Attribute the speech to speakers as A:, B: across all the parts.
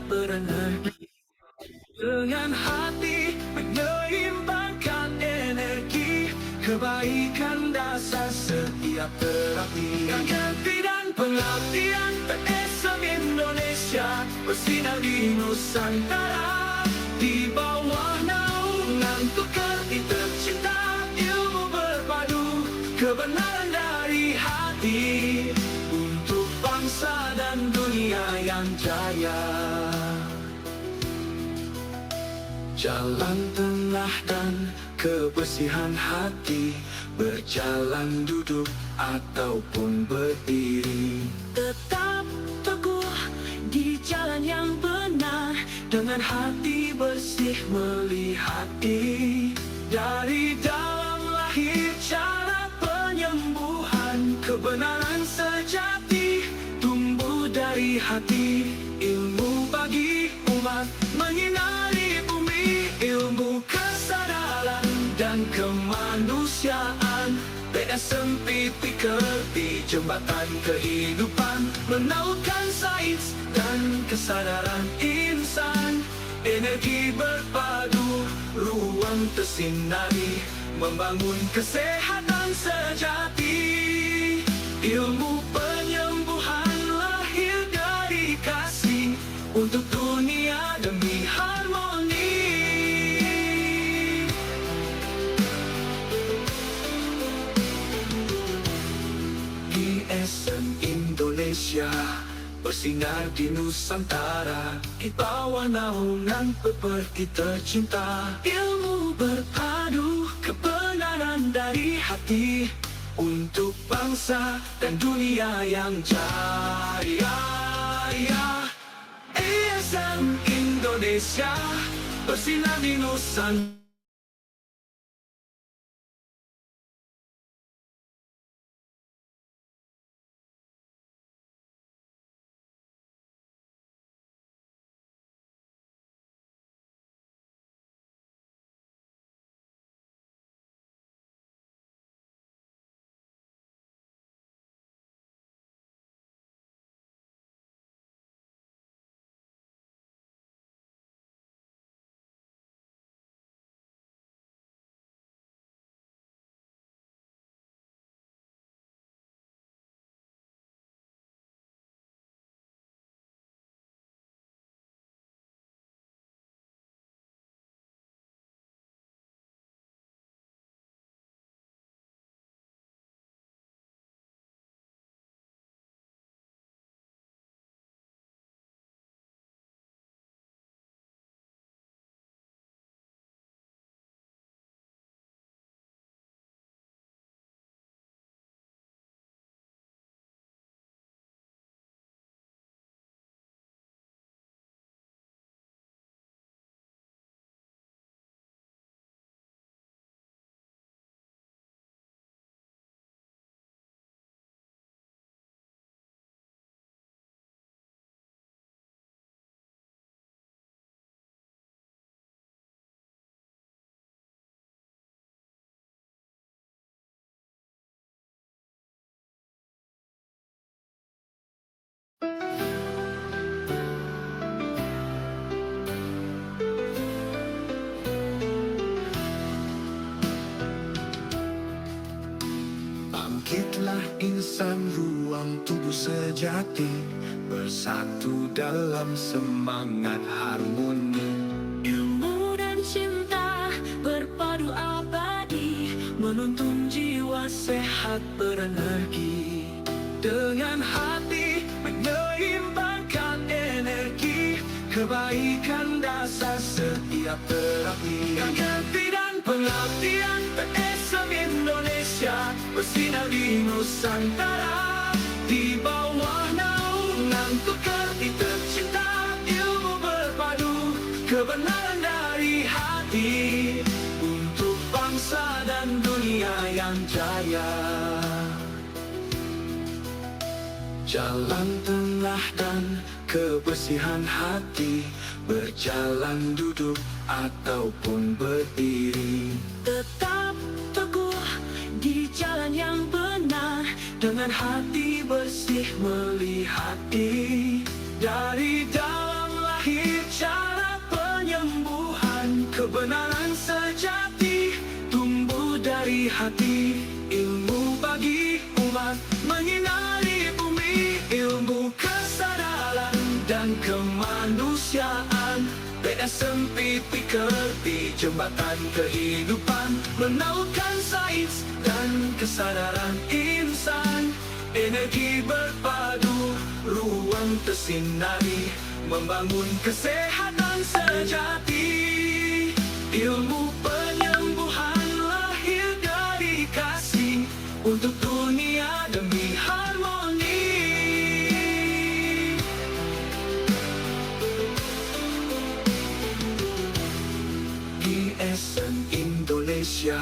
A: berenergi. Dengan hati menyeimbangkan energi, kebaikan dasar setiap terapi. Ganti dan pengabdian PSM Indonesia bersinar di Nusantara. Di bawah naungan tukar tercinta, ilmu berpadu, kebenaran dari hati, untuk bangsa dan dunia yang jaya. Jalan tengah dan kebersihan hati, berjalan duduk ataupun berdiri. Tetap teguh di jalan yang benar, dengan hati bersih melihat diri. Dari dalam lahir cara penyembuhan, kebenaran sejati tumbuh dari hati. Ilmu bagi umat menyinari bumi, ilmu kesadaran dan kemanusiaan. PSM PPKP jembatan kehidupan, menautkan sains dan kesadaran insan. Energi berpadu, ruang tersinari, membangun kesehatan sejati. Ilmu penyembuhan lahir dari kasih, untuk dunia demi harmoni. PSM Indonesia bersinar di Nusantara, di bawah naungan pepergi tercinta. Ilmu berpadu, kebenaran dari hati, untuk bangsa dan dunia yang jaya. PSM Indonesia bersinar di Nusantara. Bangkitlah insan, ruang tubuh sejati, bersatu dalam semangat harmoni. Ilmu dan cinta berpadu abadi, menuntun jiwa sehat berenergi. Dengan hati menyeimbangkan energi, kebaikan dasar setiap terapi. Ganti dan pengabdian PSM Indonesia bersinar di Nusantara. Di bawah naungan tukar tercinta, ilmu berpadu, kebenaran dari hati, untuk bangsa dan dunia yang jaya. Jalan tengah dan kebersihan hati, berjalan duduk ataupun berdiri. Tetap teguh di jalan yang benar, dengan hati bersih melihat diri. Dari dalam lahir kemanusiaan. PSMP Pekerti Jembatan Kehidupan, menautkan sains dan kesadaran insan. Energi berpadu, ruang tersinari, membangun kesehatan sejati. Ilmu penyembuhan lahir dari kasih, untuk dunia demi harmoni. GSM Indonesia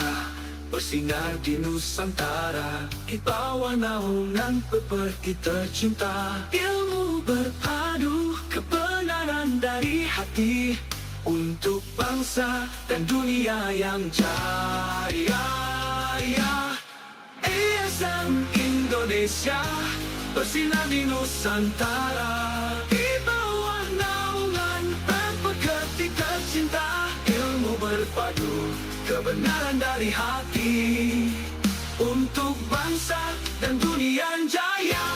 A: bersinar di Nusantara, di bawah naungan pepergi tercinta. Ilmu berpadu, kebenaran dari hati, untuk bangsa dan dunia yang jaya. GSM Indonesia bersinar di Nusantara, di bawah naungan pepergi tercinta. Ilmu berpadu, kebenaran dari hati, untuk bangsa dan dunia yang jaya.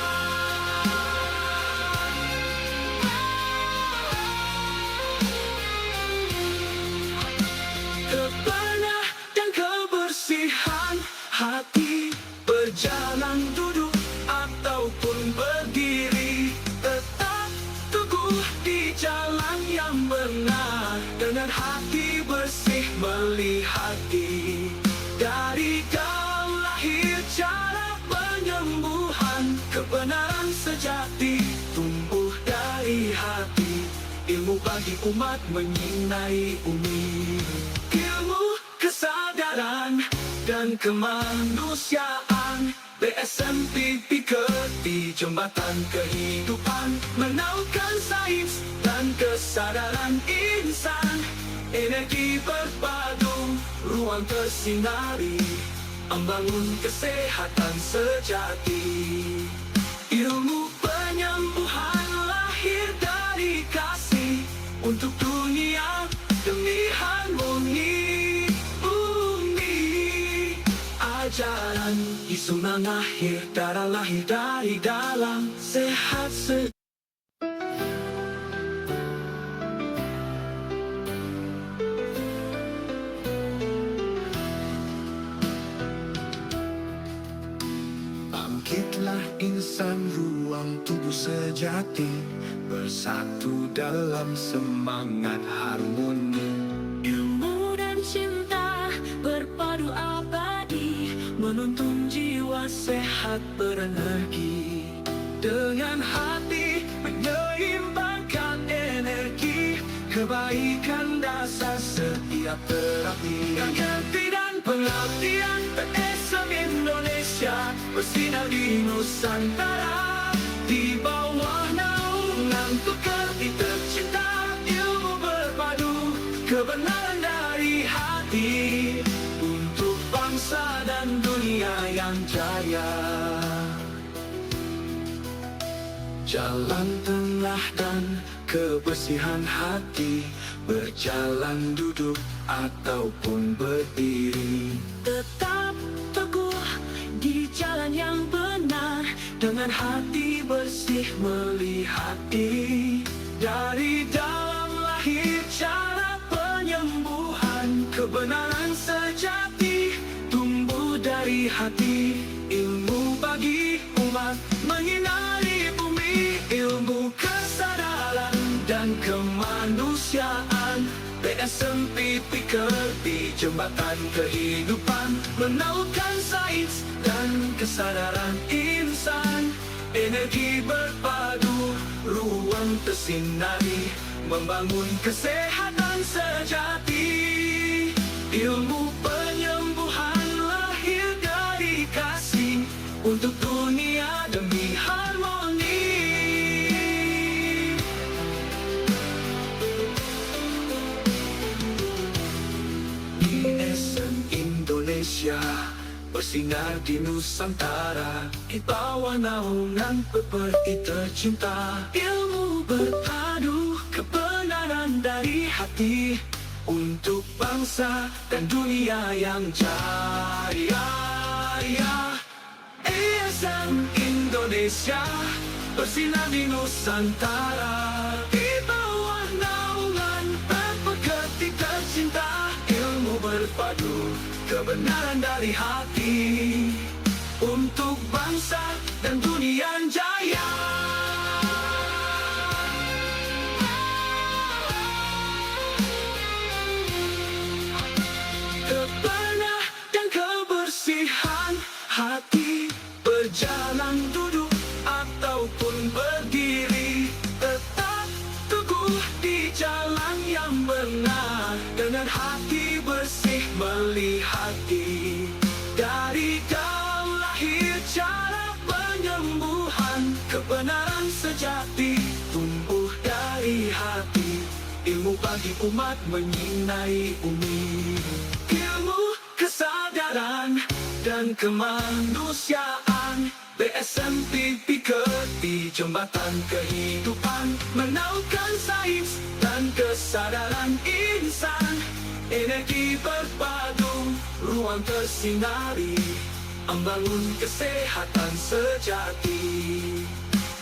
A: Kebenaran dan kebersihan hati, berjalan duduk ataupun berdiri, tetap teguh di jalan yang benar, dengan hati bersih melihati. Dari dalam lahir cara penyembuhan, kebenaran sejati tumbuh dari hati. Ilmu bagi umat menyinai bumi, ilmu kesadaran dan kemanusiaan. PSMP Pekerti Jembatan Kehidupan, menautkan sains dan kesadaran insan. Energi berpadu, ruang tersinari, membangun kesehatan sejati. Ilmu penyembuhan lahir dari kasih, untuk dunia demi harmoni bumi. Ajaran Yesus lahir dari dalam, sehat Bangkitlah insan, ruang tubuh sejati, bersatu dalam semangat harmoni. Ilmu dan cinta berpadu abadi, menuntun jiwa sehat berenergi. Dengan hati menyeimbangkan energi, kebaikan dasar setiap terapi. Ganti dan pengabdian, PSM Indonesia bersinar di Nusantara, di bawah naungan pekerti tercinta. Ilmu berpadu, kebenaran dari hati, untuk bangsa dan dunia yang jaya. Jalan tengah dan kebersihan hati, berjalan duduk ataupun berdiri, tetap teguh di jalan yang benar, dengan hati bersih melihati. Dari dalam lahir cara penyembuhan, kebenaran sejati tumbuh dari hati. Ilmu bagi umat menyinari bumi, ilmu kesadaran dan kemanusiaan. PSMP Pekerti Jembatan Kehidupan, menautkan sains dan kesadaran insan. Energi berpadu, ruang tersinari, membangun kesehatan sejati. Ilmu penyembuhan lahir dari kasih, untuk dunia demi harmoni. GSM Indonesia bersinar di Nusantara, di bawah naungan pepergi tercinta. Ilmu berpadu, kebenaran dari hati, untuk bangsa dan dunia yang jaya. GSM Indonesia bersinar di Nusantara, di dari hati untuk bangsa dan dunia jaya. Kebenah dan kebersihan hati, berjalan duduk ataupun berdiri, tetap teguh di jalan yang benar, dengan hati bersih melihat dari dalam lahir cara penyembuhan. Kebenaran sejati tumbuh dari hati, ilmu bagi umat menyinai bumi. Ilmu, kesadaran, dan kemanusiaan, BSMP di jembatan kehidupan, menautkan sains dan kesadaran insan. Energi berpadu, ruang tersinari, membangun kesehatan sejati.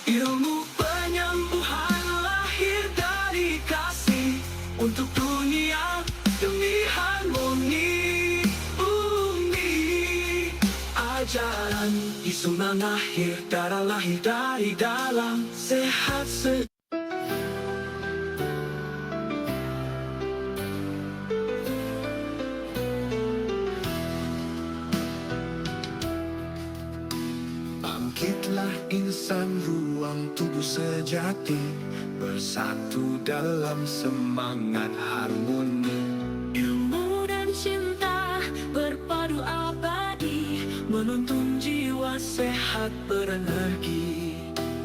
A: Ilmu penyembuhan lahir dari kasih untuk dunia demi harmoni bumi. Ajaran Isunan lahir dari dalam sehat Bangkitlah insan, ruang tubuh sejati, bersatu dalam semangat harmoni.
B: Ilmu dan cinta berpadu abadi,
A: Menuntun jiwa sehat berenergi,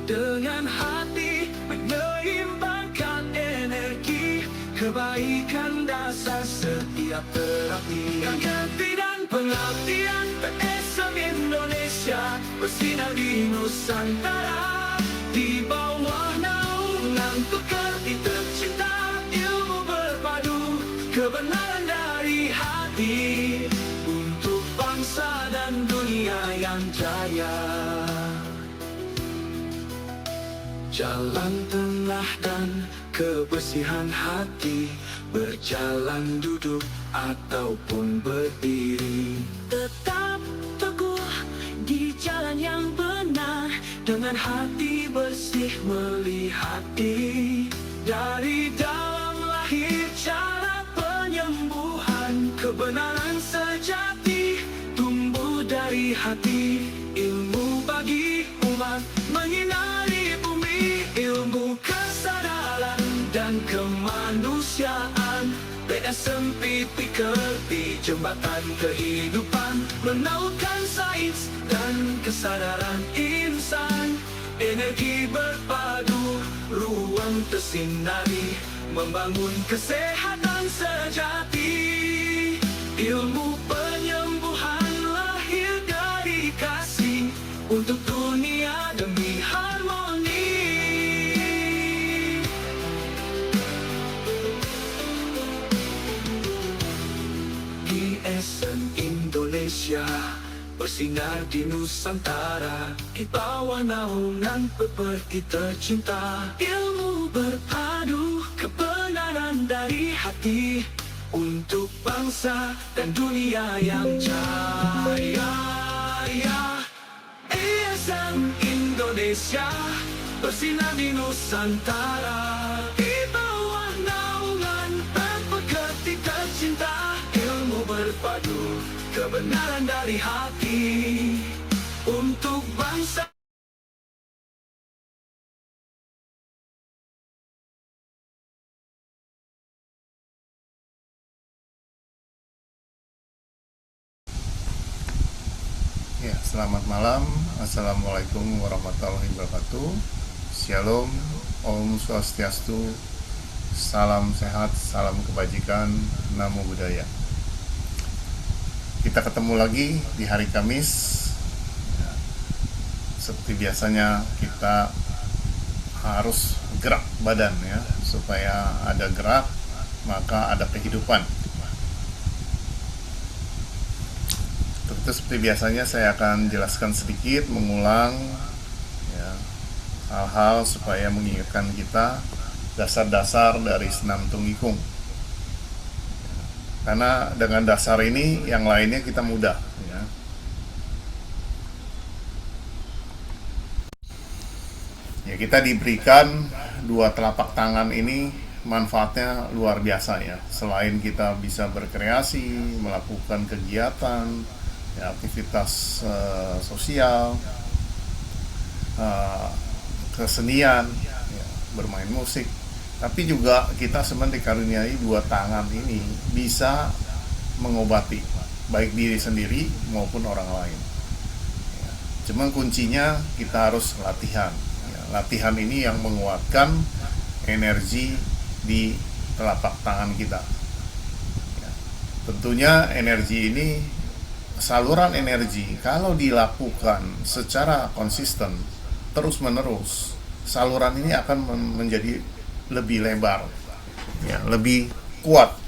A: dengan hati menyeimbangkan energi, kebaikan dasar setiap terapi. Ganti dan pengabdian, PSM Indonesia bersinar di Nusantara, di bawah naungan pekerti tercinta. Ilmu berpadu, kebenaran dari hati, untuk bangsa dan dunia yang jaya. Jalan tengah dan kebersihan hati, berjalan duduk ataupun berdiri,
B: tetap teguh di jalan yang benar,
A: dengan hati bersih melihat dari dalam lahir cara penyembuhan. Kebenaran sejati tumbuh dari hati, ilmu bagi umat menyinari bumi. Ilmu, kesadaran, dan kemanusiaan, BSMP di jembatan kehidupan, menautkan sains dan kesadaran insan. Energi berpadu, ruang tersinari, membangun kesehatan sejati. Ilmu penyembuhan lahir dari kasih untuk dunia demi harmoni. BSM Indonesia bersinar di Nusantara, di bawah naungan pepergi tercinta. Ilmu berpadu, kebenaran dari hati, untuk bangsa dan dunia yang jaya. BSM Indonesia bersinar di Nusantara, di bawah naungan pepergi tercinta. Ilmu berpadu, kebenaran dari hati, untuk bangsa.
C: Ya, selamat malam. Assalamualaikum warahmatullahi wabarakatuh. Shalom, Om Swastiastu, salam sehat, salam kebajikan, Namo Buddhaya. Kita ketemu lagi di hari Kamis. Ya, seperti biasanya kita harus gerak badan ya, supaya ada gerak maka ada kehidupan. Itu seperti biasanya saya akan jelaskan sedikit, mengulang ya, hal-hal supaya mengingatkan kita dasar-dasar dari senam tunggikung. Karena dengan dasar ini yang lainnya kita mudah ya. kita diberikan dua telapak tangan ini, manfaatnya luar biasa ya. Selain kita bisa berkreasi, melakukan kegiatan, ya, aktivitas sosial, kesenian, ya, bermain musik, tapi juga kita sebenarnya dikaruniai dua tangan ini bisa mengobati baik diri sendiri maupun orang lain. Ya, cuman kuncinya kita harus latihan. Ya, latihan ini yang menguatkan energi di telapak tangan kita. Ya, tentunya energi ini, saluran energi kalau dilakukan secara konsisten terus menerus, saluran ini akan menjadi lebih lebar, ya, lebih kuat.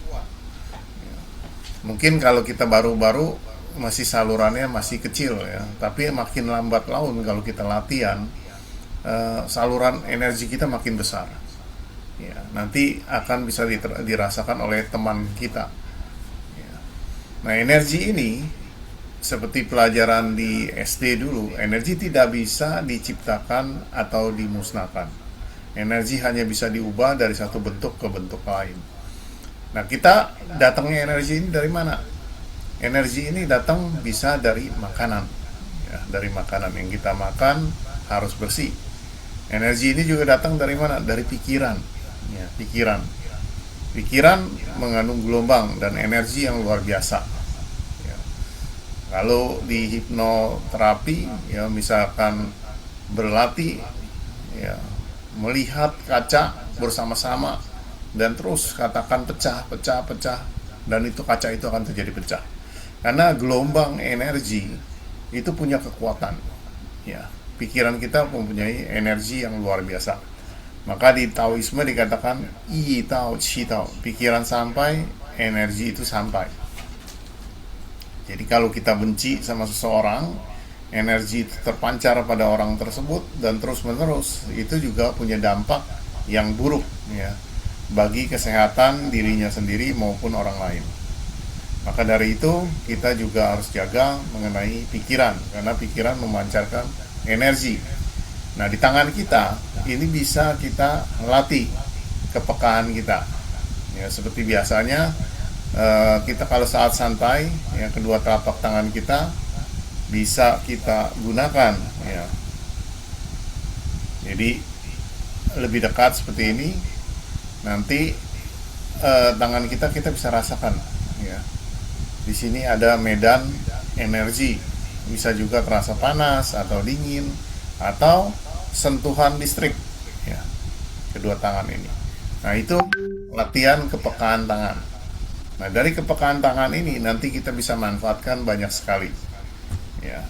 C: Mungkin kalau kita baru-baru masih salurannya masih kecil ya, tapi makin lambat laun kalau kita latihan, saluran energi kita makin besar. Ya, nanti akan bisa dirasakan oleh teman kita. Ya. Nah, energi ini seperti pelajaran di SD dulu, energi tidak bisa diciptakan atau dimusnahkan. Energi hanya bisa diubah dari satu bentuk ke bentuk lain. Nah, kita datangnya energi ini dari mana? Energi ini datang bisa dari makanan. Ya, dari makanan yang kita makan harus bersih. Energi ini juga datang dari mana? Dari pikiran. Ya, pikiran. Pikiran mengandung gelombang dan energi yang luar biasa. Ya. Kalau di hipnoterapi, ya, misalkan berlatih, ya, melihat kaca bersama-sama dan terus katakan pecah, dan itu kaca itu akan terjadi pecah. Karena gelombang energi itu punya kekuatan. Ya, pikiran kita mempunyai energi yang luar biasa. Maka di Taoisme dikatakan yi tao qi tao, pikiran sampai, energi itu sampai. Jadi kalau kita benci sama seseorang, energi itu terpancar pada orang tersebut dan terus-menerus, itu juga punya dampak yang buruk ya, bagi kesehatan dirinya sendiri maupun orang lain. Maka dari itu kita juga harus jaga mengenai pikiran, karena pikiran memancarkan energi. Nah, di tangan kita ini bisa kita latih kepekaan kita. Ya, seperti biasanya kita kalau saat santai, ya, kedua telapak tangan kita bisa kita gunakan. Ya. Jadi lebih dekat seperti ini. Nanti tangan kita bisa rasakan. Ya. Di sini ada medan energi, bisa juga terasa panas atau dingin atau sentuhan listrik, ya, kedua tangan ini. Nah, itu latihan kepekaan tangan. Nah, dari kepekaan tangan ini nanti kita bisa manfaatkan banyak sekali, ya.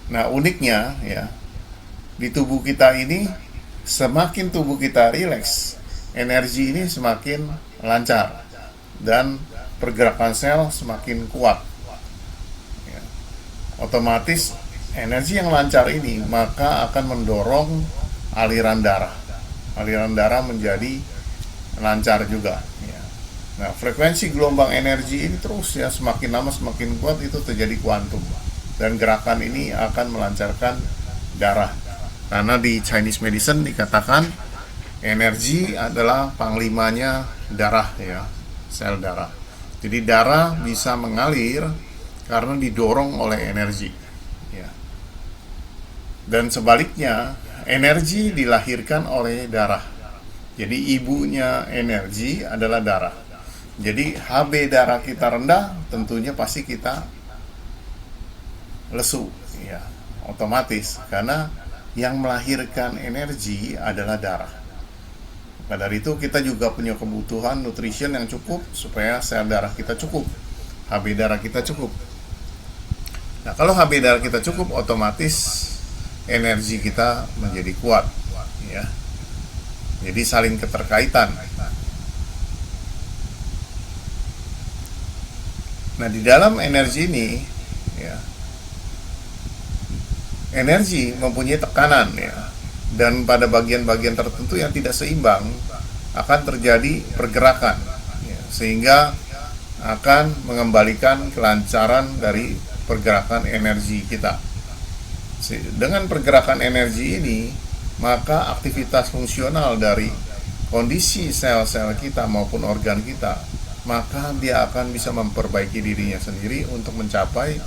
C: Nah, uniknya ya, di tubuh kita ini, semakin tubuh kita rileks, energi ini semakin lancar dan pergerakan sel semakin kuat. Ya. Otomatis energi yang lancar ini maka akan mendorong aliran darah. Aliran darah menjadi lancar juga. Ya. Nah, frekuensi gelombang energi ini terus ya, semakin lama semakin kuat, itu terjadi kuantum. Dan gerakan ini akan melancarkan darah. Karena di Chinese medicine dikatakan energi adalah panglimanya darah ya, sel darah. Jadi darah bisa mengalir karena didorong oleh energi. Ya. Dan sebaliknya, energi dilahirkan oleh darah. Jadi ibunya energi adalah darah. Jadi HB darah kita rendah, tentunya pasti kita lesu, ya, otomatis, karena yang melahirkan energi adalah darah. Maka dari itu kita juga punya kebutuhan nutrition yang cukup supaya sel darah kita cukup, HB darah kita cukup. Nah, kalau HB darah kita cukup, otomatis energi kita menjadi kuat, ya. Jadi saling keterkaitan. Nah, di dalam energi ini, ya, energi mempunyai tekanan, ya, dan pada bagian-bagian tertentu yang tidak seimbang akan terjadi pergerakan, ya, sehingga akan mengembalikan kelancaran dari pergerakan energi kita. Dengan pergerakan energi ini, maka aktivitas fungsional dari kondisi sel-sel kita maupun organ kita, maka dia akan bisa memperbaiki dirinya sendiri untuk mencapai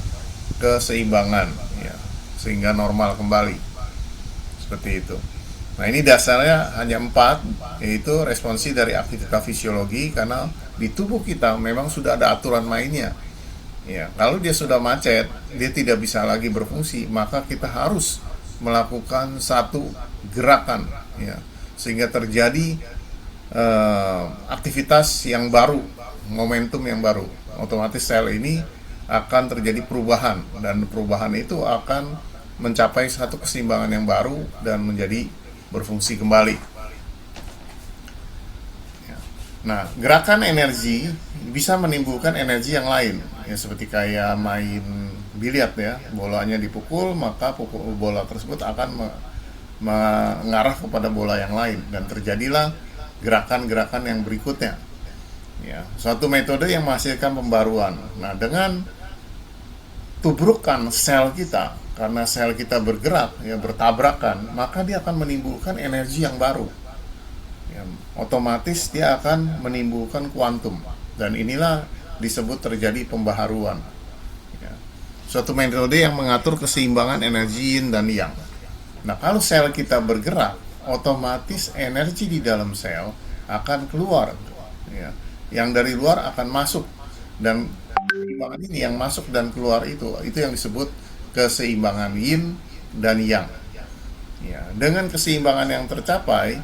C: keseimbangan, ya, sehingga normal kembali. Seperti itu. Nah, ini dasarnya hanya 4, yaitu responsi dari aktivitas fisiologi, karena di tubuh kita memang sudah ada aturan mainnya. Ya, kalau dia sudah macet, dia tidak bisa lagi berfungsi, maka kita harus melakukan satu gerakan, ya, sehingga terjadi aktivitas yang baru, momentum yang baru. Otomatis sel ini akan terjadi perubahan, dan perubahan itu akan mencapai satu keseimbangan yang baru dan menjadi berfungsi kembali. Nah, gerakan energi bisa menimbulkan energi yang lain, ya, seperti kayak main biliar, ya, bolanya dipukul, maka bola tersebut akan mengarah kepada bola yang lain, dan terjadilah gerakan-gerakan yang berikutnya, ya, suatu metode yang menghasilkan pembaruan. Nah, dengan tubrukan sel kita, karena sel kita bergerak, ya, bertabrakan, maka dia akan menimbulkan energi yang baru. Otomatis dia akan menimbulkan kuantum, dan inilah disebut terjadi pembaharuan, ya. Suatu metode yang mengatur keseimbangan energi yin dan yang. Nah, kalau sel kita bergerak, otomatis energi di dalam sel akan keluar, ya. Yang dari luar akan masuk, dan keseimbangan ini yang masuk dan keluar itu yang disebut keseimbangan yin dan yang, ya. Dengan keseimbangan yang tercapai,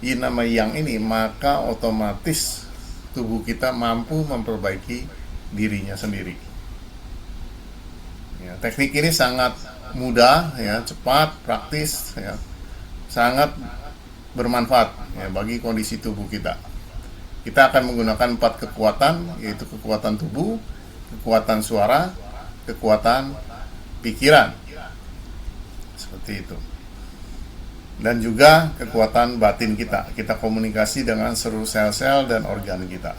C: yin sama yang ini, maka otomatis tubuh kita mampu memperbaiki dirinya sendiri. Ya, teknik ini sangat mudah, ya, cepat, praktis, ya, sangat bermanfaat, ya, bagi kondisi tubuh kita. Kita akan menggunakan 4 kekuatan, yaitu kekuatan tubuh, kekuatan suara, kekuatan pikiran, seperti itu. Dan juga kekuatan batin kita. Kita komunikasi dengan seluruh sel-sel dan organ kita.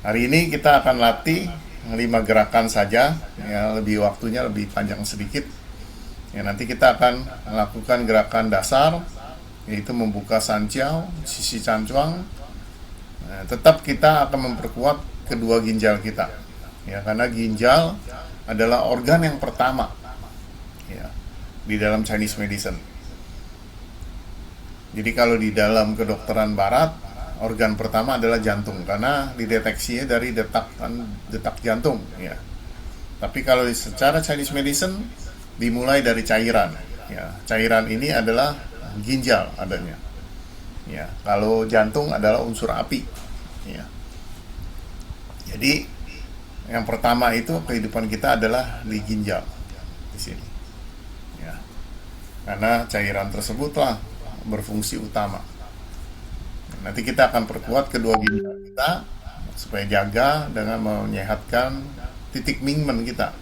C: Hari ini kita akan latih 5 gerakan saja, ya, waktunya lebih panjang sedikit. Ya, nanti kita akan melakukan gerakan dasar, yaitu membuka sanjiao, sisi cancuang. Nah, tetap kita akan memperkuat kedua ginjal kita, ya, karena ginjal adalah organ yang pertama, ya, di dalam Chinese medicine. Jadi kalau di dalam kedokteran barat, organ pertama adalah jantung, karena dideteksinya dari detak jantung, ya. Tapi kalau secara Chinese medicine dimulai dari cairan, ya. Cairan ini adalah ginjal adanya, ya. Kalau jantung adalah unsur api, ya. Jadi yang pertama itu kehidupan kita adalah di ginjal, di sini. Karena cairan tersebutlah berfungsi utama. Nanti kita akan perkuat kedua ginjal kita supaya jaga dengan menyehatkan titik Mingmen kita.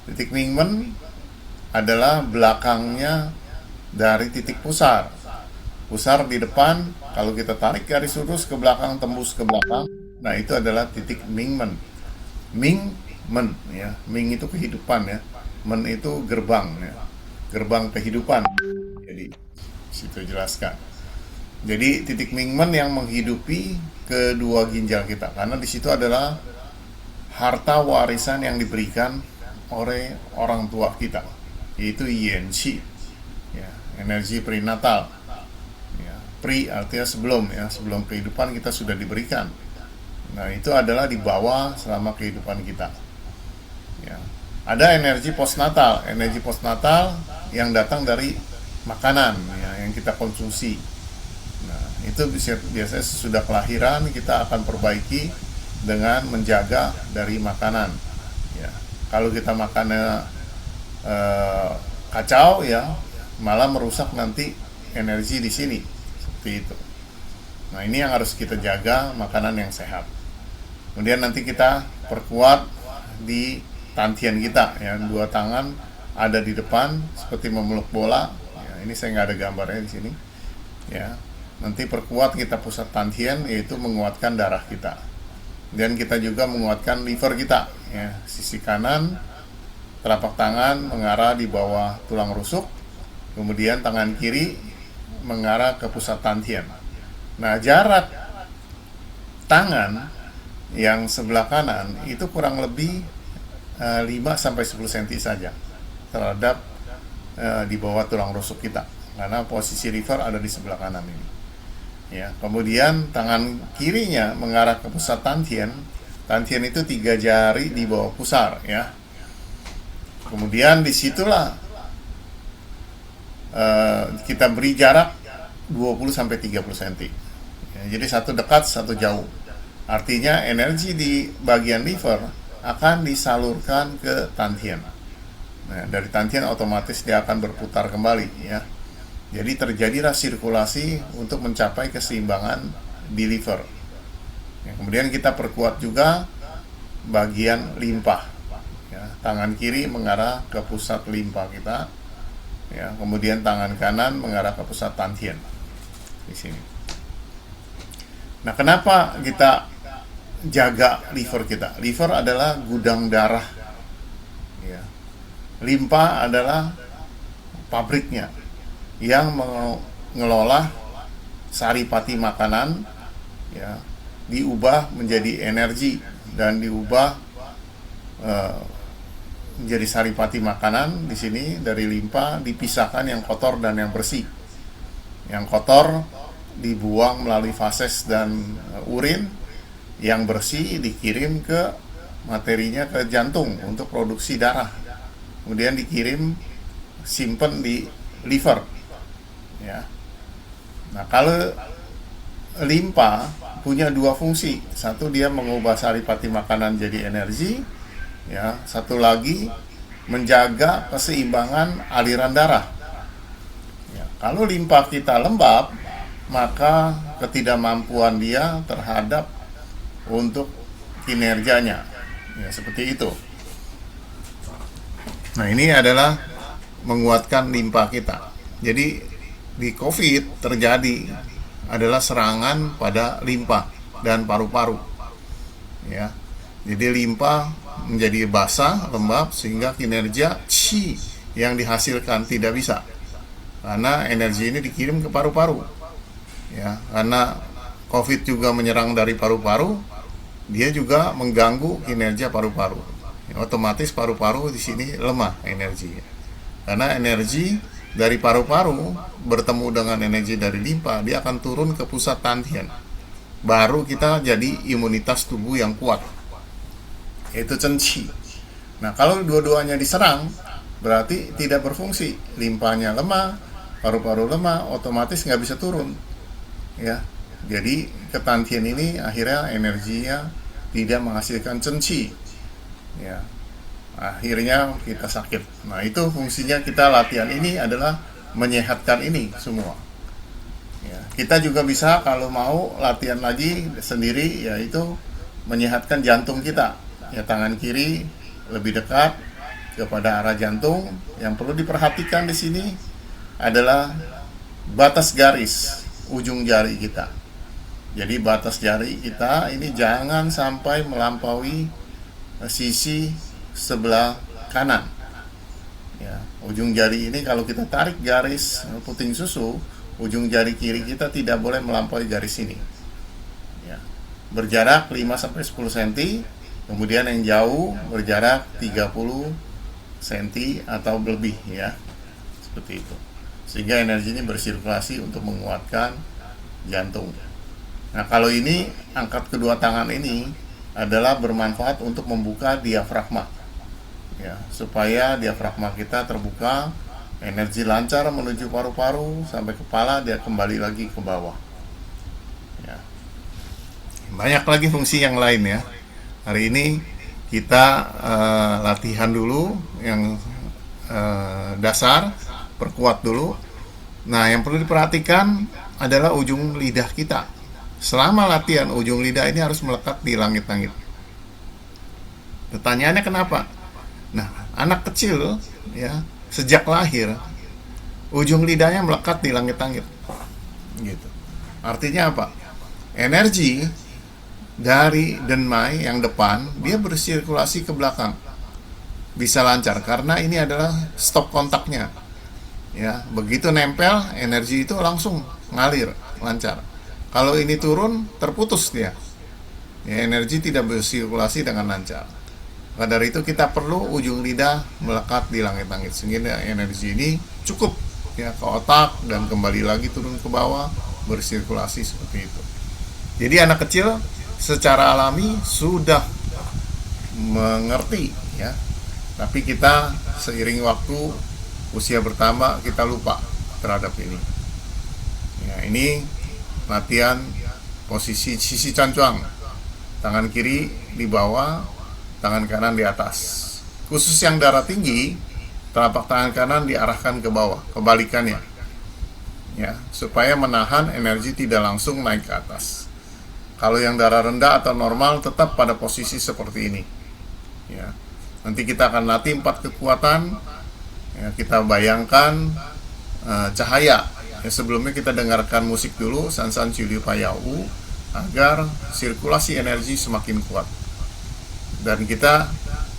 C: Titik Mingmen adalah belakangnya dari titik pusar. Pusar di depan, kalau kita tarik garis lurus ke belakang, tembus ke belakang, nah itu adalah titik Mingmen. Ming-men, ya. Ming itu kehidupan, ya. Men itu gerbang, ya. Gerbang kehidupan. Jadi situ jelaskan. Jadi titik Mingmen yang menghidupi kedua ginjal kita, karena di situ adalah harta warisan yang diberikan oleh orang tua kita, yaitu Yin-Qi, ya, energi prenatal. Ya, pre artinya sebelum, ya, sebelum kehidupan kita sudah diberikan. Nah, itu adalah dibawa selama kehidupan kita. Ya. Ada energi postnatal. Energi postnatal yang datang dari makanan, ya, yang kita konsumsi. Nah, itu biasanya sudah kelahiran kita akan perbaiki dengan menjaga dari makanan. Ya, kalau kita makannya kacau, ya, malah merusak nanti energi di sini, seperti itu. Nah, ini yang harus kita jaga, makanan yang sehat. Kemudian nanti kita perkuat di tantian kita, ya, 2 tangan ada di depan seperti memeluk bola, ya, ini saya nggak ada gambarnya di sini, ya. Nanti perkuat kita pusat tantian, yaitu menguatkan darah kita, dan kita juga menguatkan liver kita, ya, sisi kanan telapak tangan mengarah di bawah tulang rusuk, kemudian tangan kiri mengarah ke pusat tantien. Nah, jarak tangan yang sebelah kanan itu kurang lebih 5-10 cm saja terhadap di bawah tulang rusuk kita, karena posisi liver ada di sebelah kanan ini. Ya, kemudian tangan kirinya mengarah ke pusat tantien. Tantien itu 3 jari di bawah pusar, ya. Kemudian disitulah kita beri jarak 20-30 cm. Ya, jadi satu dekat, satu jauh. Artinya energi di bagian liver akan disalurkan ke tantien. Nah, dari tantien otomatis dia akan berputar kembali, ya. Jadi terjadilah sirkulasi untuk mencapai keseimbangan di liver. Ya, kemudian kita perkuat juga bagian limpa. Ya, tangan kiri mengarah ke pusat limpa kita. Ya, kemudian tangan kanan mengarah ke pusat tantien di sini. Nah, kenapa kita jaga liver kita? Liver adalah gudang darah. Ya. Limpa adalah pabriknya yang mengelola saripati makanan, ya, diubah menjadi energi dan diubah menjadi saripati makanan. Di sini dari limpa dipisahkan yang kotor dan yang bersih. Yang kotor dibuang melalui fases dan urin, yang bersih dikirim ke materinya ke jantung untuk produksi darah, kemudian dikirim simpen di liver, ya. Nah, kalau limpa punya 2 fungsi. Satu, dia mengubah saripati makanan jadi energi, ya. Satu lagi, menjaga keseimbangan aliran darah, ya. Kalau limpa kita lembab, maka ketidakmampuan dia terhadap untuk kinerjanya, ya, seperti itu. Nah, ini adalah menguatkan limpa kita. Jadi di COVID terjadi adalah serangan pada limpa dan paru-paru, ya. Jadi limpa menjadi basah, lembab, sehingga kinerja qi yang dihasilkan tidak bisa, karena energi ini dikirim ke paru-paru, ya. Karena COVID juga menyerang dari paru-paru, dia juga mengganggu kinerja paru-paru. Ya, otomatis paru-paru di sini lemah energinya. Karena energi dari paru-paru bertemu dengan energi dari limpa, dia akan turun ke pusat tantien. Baru kita jadi imunitas tubuh yang kuat, yaitu Chen Qi. Nah, kalau dua-duanya diserang, berarti tidak berfungsi. Limpanya lemah, paru-paru lemah, otomatis nggak bisa turun, ya. Jadi ke tantien ini akhirnya energinya tidak menghasilkan Chen Qi, ya. Akhirnya kita sakit. Nah, itu fungsinya kita latihan ini adalah menyehatkan ini semua, ya. Kita juga bisa kalau mau latihan lagi sendiri, yaitu menyehatkan jantung kita, ya. Tangan kiri lebih dekat kepada arah jantung. Yang perlu diperhatikan di sini adalah batas garis ujung jari kita. Jadi batas jari kita ini jangan sampai melampaui sisi sebelah kanan, ya. Ujung jari ini kalau kita tarik garis puting susu, ujung jari kiri kita tidak boleh melampaui garis ini, ya. Berjarak 5-10 cm, kemudian yang jauh berjarak 30 cm atau lebih, ya. Seperti itu. Sehingga energi ini bersirkulasi untuk menguatkan jantung. Nah, kalau ini angkat kedua tangan ini adalah bermanfaat untuk membuka diafragma, ya, supaya diafragma kita terbuka, energi lancar menuju paru-paru sampai kepala, dia kembali lagi ke bawah, ya. Banyak lagi fungsi yang lain, ya. Hari ini kita latihan dulu yang dasar, perkuat dulu. Nah, yang perlu diperhatikan adalah ujung lidah kita. Selama latihan, ujung lidah ini harus melekat di langit-langit. Pertanyaannya kenapa? Nah, anak kecil, ya, sejak lahir ujung lidahnya melekat di langit-langit, gitu. Artinya apa? Energi dari denmai yang depan dia bersirkulasi ke belakang. bisa lancar karena ini adalah stop kontaknya. Ya, begitu nempel energi itu langsung ngalir lancar. Kalau ini turun terputus dia. Ya, energi tidak bersirkulasi dengan lancar. Maka dari itu kita perlu ujung lidah melekat di langit-langit sehingga energi ini cukup ya ke otak dan kembali lagi turun ke bawah bersirkulasi seperti itu. Jadi anak kecil secara alami sudah mengerti ya. Tapi kita seiring waktu usia bertambah kita lupa terhadap ini. Ya, ini latihan posisi sisi cancuang. Tangan kiri di bawah, tangan kanan di atas. Khusus yang darah tinggi, telapak tangan kanan diarahkan ke bawah, kebalikannya. Ya, supaya menahan energi tidak langsung naik ke atas. Kalau yang darah rendah atau normal tetap pada posisi seperti ini. Ya. Nanti kita akan latih 4 kekuatan. Ya, kita bayangkan cahaya. Ya, sebelumnya kita dengarkan musik dulu, Sansan Cili Payau, agar sirkulasi energi semakin kuat. Dan kita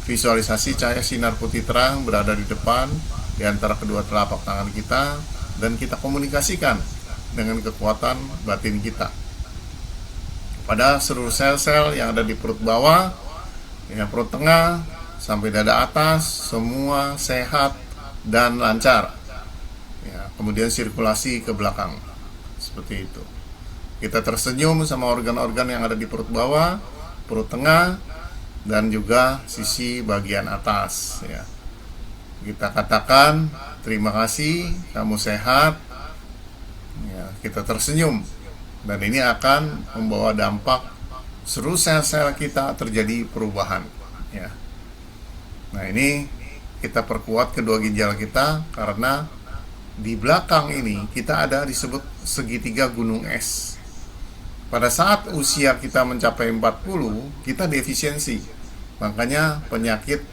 C: visualisasi cahaya sinar putih terang berada di depan di antara kedua telapak tangan kita, dan kita komunikasikan dengan kekuatan batin kita pada seluruh sel-sel yang ada di perut bawah, ya, perut tengah sampai dada atas, semua sehat dan lancar. Ya, kemudian sirkulasi ke belakang seperti itu. Kita tersenyum sama organ-organ yang ada di perut bawah, perut tengah, dan juga sisi bagian atas. Ya. Kita katakan terima kasih, kamu sehat. Ya, kita tersenyum, dan ini akan membawa dampak seluruh sel-sel kita terjadi perubahan. Ya. Nah, ini kita perkuat kedua ginjal kita karena di belakang ini kita ada disebut segitiga gunung es. Pada saat usia kita mencapai 40, kita defisiensi. Makanya penyakit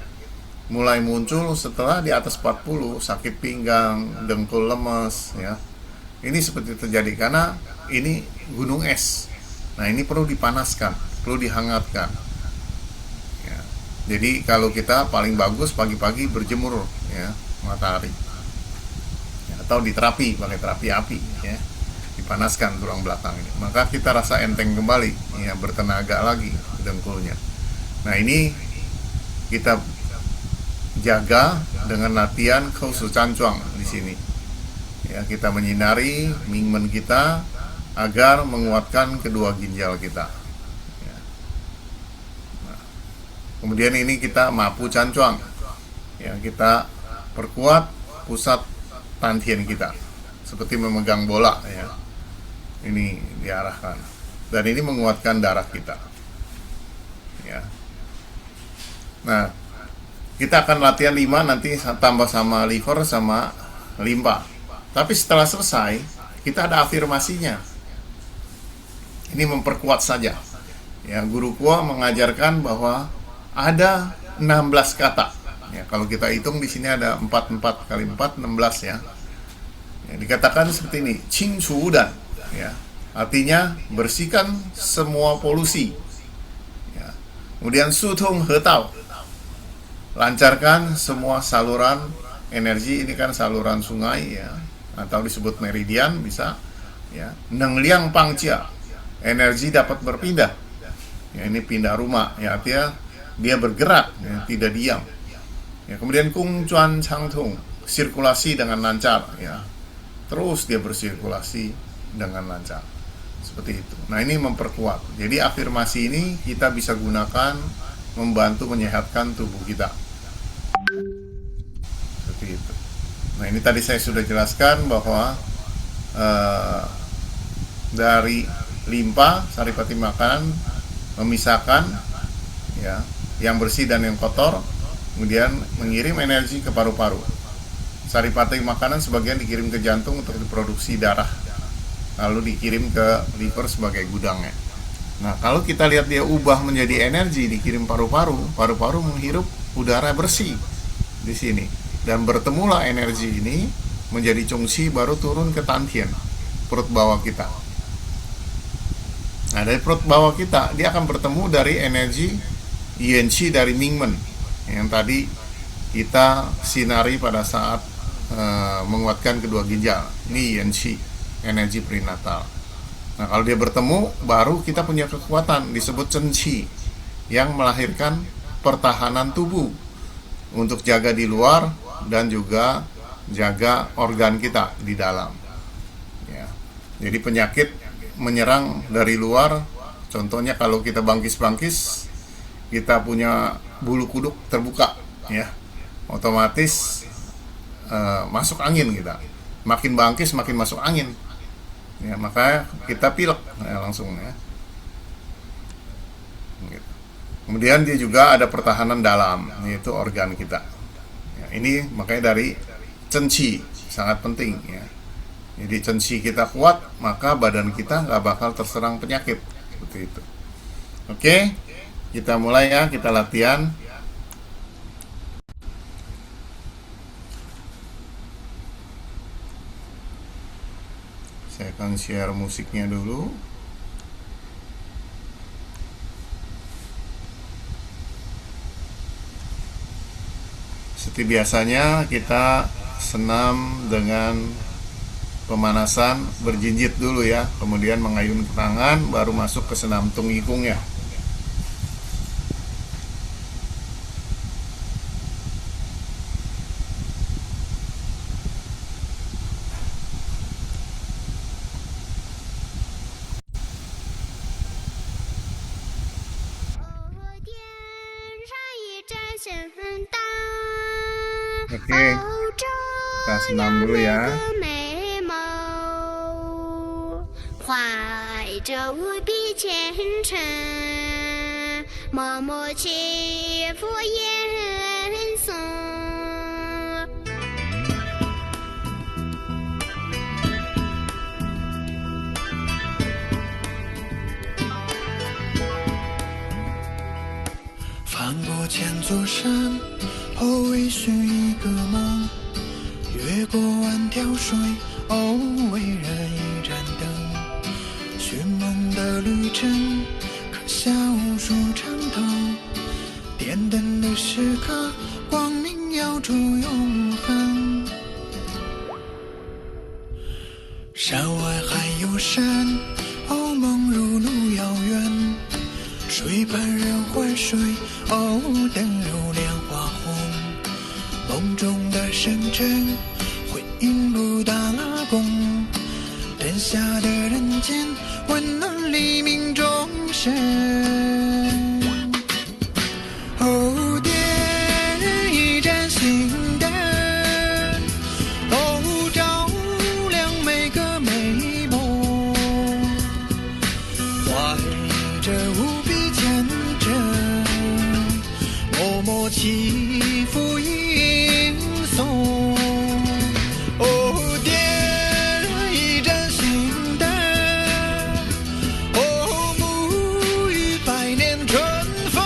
C: mulai muncul setelah di atas 40, sakit pinggang, dengkul lemes, ya. Ini seperti terjadi karena ini gunung es. Nah, ini perlu dipanaskan, perlu dihangatkan. Ya. Jadi kalau kita paling bagus pagi-pagi berjemur, ya, matahari. Ya, atau diterapi pakai terapi api, ya. Dipanaskan tulang belakang ini. Maka kita rasa enteng kembali, ya, bertenaga lagi dengkulnya. Nah, ini kita jaga dengan latihan Kousu Cancuang di sini. Ya, kita menyinari mingmen kita agar menguatkan kedua ginjal kita. Ya. Nah, kemudian ini kita Mapu Cancuang. Ya, kita perkuat pusat tantien kita seperti memegang bola, ya. Ini diarahkan. Dan ini menguatkan darah kita. Ya. Nah, kita akan latihan 5 nanti tambah sama liver sama limpa. Tapi setelah selesai, kita ada afirmasinya. Ini memperkuat saja. Ya, Guru Kuo mengajarkan bahwa ada 16 kata. Ya, kalau kita hitung di sini ada 4 kali 4 16, ya. Ya, dikatakan seperti ini, Qing Chu Dan. Ya, artinya bersihkan semua polusi. Ya. Kemudian Su Tong He Tao, lancarkan semua saluran energi. Ini kan saluran sungai, ya, atau disebut meridian bisa, ya. Neng Liang Pang Jia, energi dapat berpindah. Ya, ini pindah rumah, ya, artinya dia bergerak, ya, tidak diam. Ya, kemudian Kung Chuan Chang Tung, sirkulasi dengan lancar, ya. Terus dia bersirkulasi dengan lancar. Seperti itu. Nah, ini memperkuat. Jadi afirmasi ini kita bisa gunakan membantu menyehatkan tubuh kita. Seperti itu. Nah, ini tadi saya sudah jelaskan bahwa dari limpa, saripati makanan, memisahkan, ya, yang bersih dan yang kotor, kemudian mengirim energi ke paru-paru. Saripati makanan sebagian dikirim ke jantung untuk diproduksi darah, lalu dikirim ke liver sebagai gudangnya. Nah, kalau kita lihat dia ubah menjadi energi, dikirim paru-paru, paru-paru menghirup udara bersih di sini, dan bertemulah energi ini menjadi cungsi, baru turun ke tantien, perut bawah kita. Nah, dari perut bawah kita, dia akan bertemu dari energi Yuanqi dari Mingmen yang tadi kita sinari pada saat menguatkan kedua ginjal. Ini Yenshi, energi prenatal. Nah, kalau dia bertemu, baru kita punya kekuatan disebut Censhi yang melahirkan pertahanan tubuh untuk jaga di luar dan juga jaga organ kita di dalam. Ya. Jadi penyakit menyerang dari luar, contohnya kalau kita bangkis-bangkis, kita punya bulu kuduk terbuka, ya, otomatis masuk angin kita. Makin bangkis makin masuk angin. Ya, makanya kita pilek ya, langsung ya. Gitu. Kemudian dia juga ada pertahanan dalam, yaitu organ kita. Ya, ini makanya dari Censhi sangat penting ya. Jadi Censhi kita kuat, maka badan kita nggak bakal terserang penyakit seperti itu. Oke, kita mulai ya, kita latihan. Saya akan share musiknya dulu. Seperti biasanya kita senam dengan pemanasan berjinjit dulu ya, kemudian mengayun ke tangan, baru masuk ke senam tungikung ya. Oke, kita senam dulu ya.
D: 怀着无比虔诚，默默祈福言诵。
A: 翻过千座山，后为寻一个梦，越过万条水，哦，为人一盏灯。寻梦的旅程，刻下无数长头，点灯的时刻，光明耀出永恒。山外还有山，哦，梦如路遥远。水畔人欢水，哦，灯如莲花红。梦中的深沉，回应布达拉宫。灯下的人间，温暖黎明众生。哦，点一盏心灯，哦，照亮每个美梦。怀着无比虔诚，默默祈福吟诵。哦，点一盏心灯，哦，沐浴百年春风，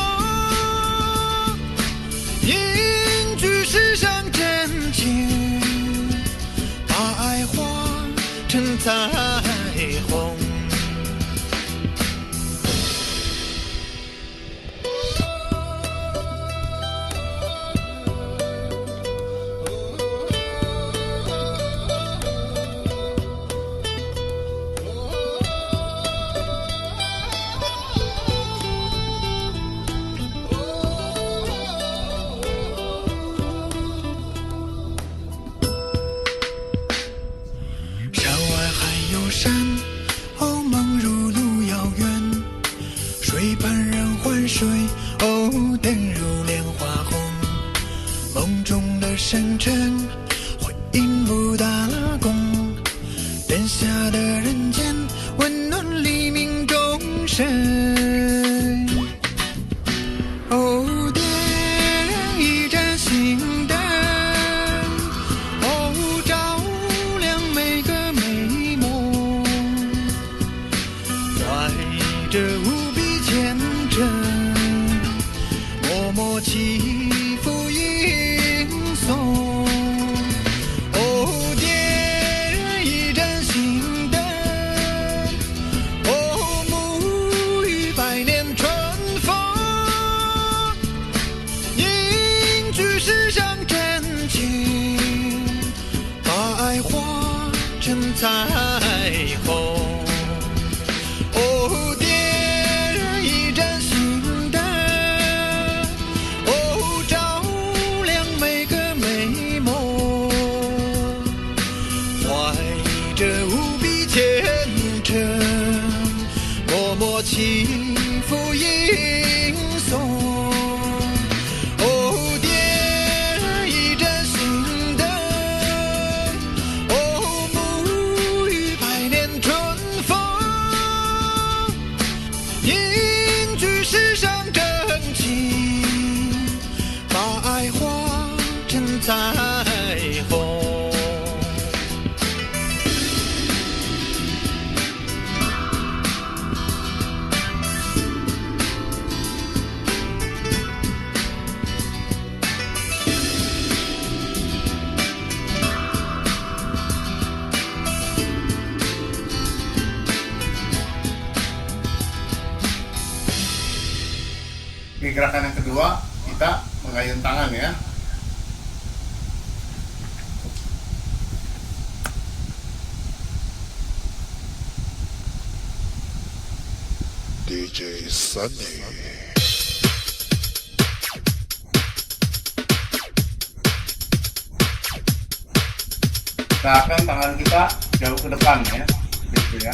A: 凝聚世上真情，把爱化成彩虹。山外还有山，哦，梦如路遥远。水畔人欢水，哦，灯如莲花红。梦中的深沉，回应布达拉宫。灯下的人间，温暖黎明众生。哦，点一盏心灯，哦，照亮每个美梦。怀着无比虔诚，默默祈福吟诵。哦，点一盏心灯，哦，沐浴百年春风，凝聚世上起伏吟诵。哦，点一盏心灯，哦，沐浴百年春风，凝聚世上真情，把爱化成彩虹。
C: Oke, gerakan yang kedua kita mengayun tangan ya.
E: DJ Sunny.
C: Gerakan tangan kita jauh ke depan ya, gitu ya.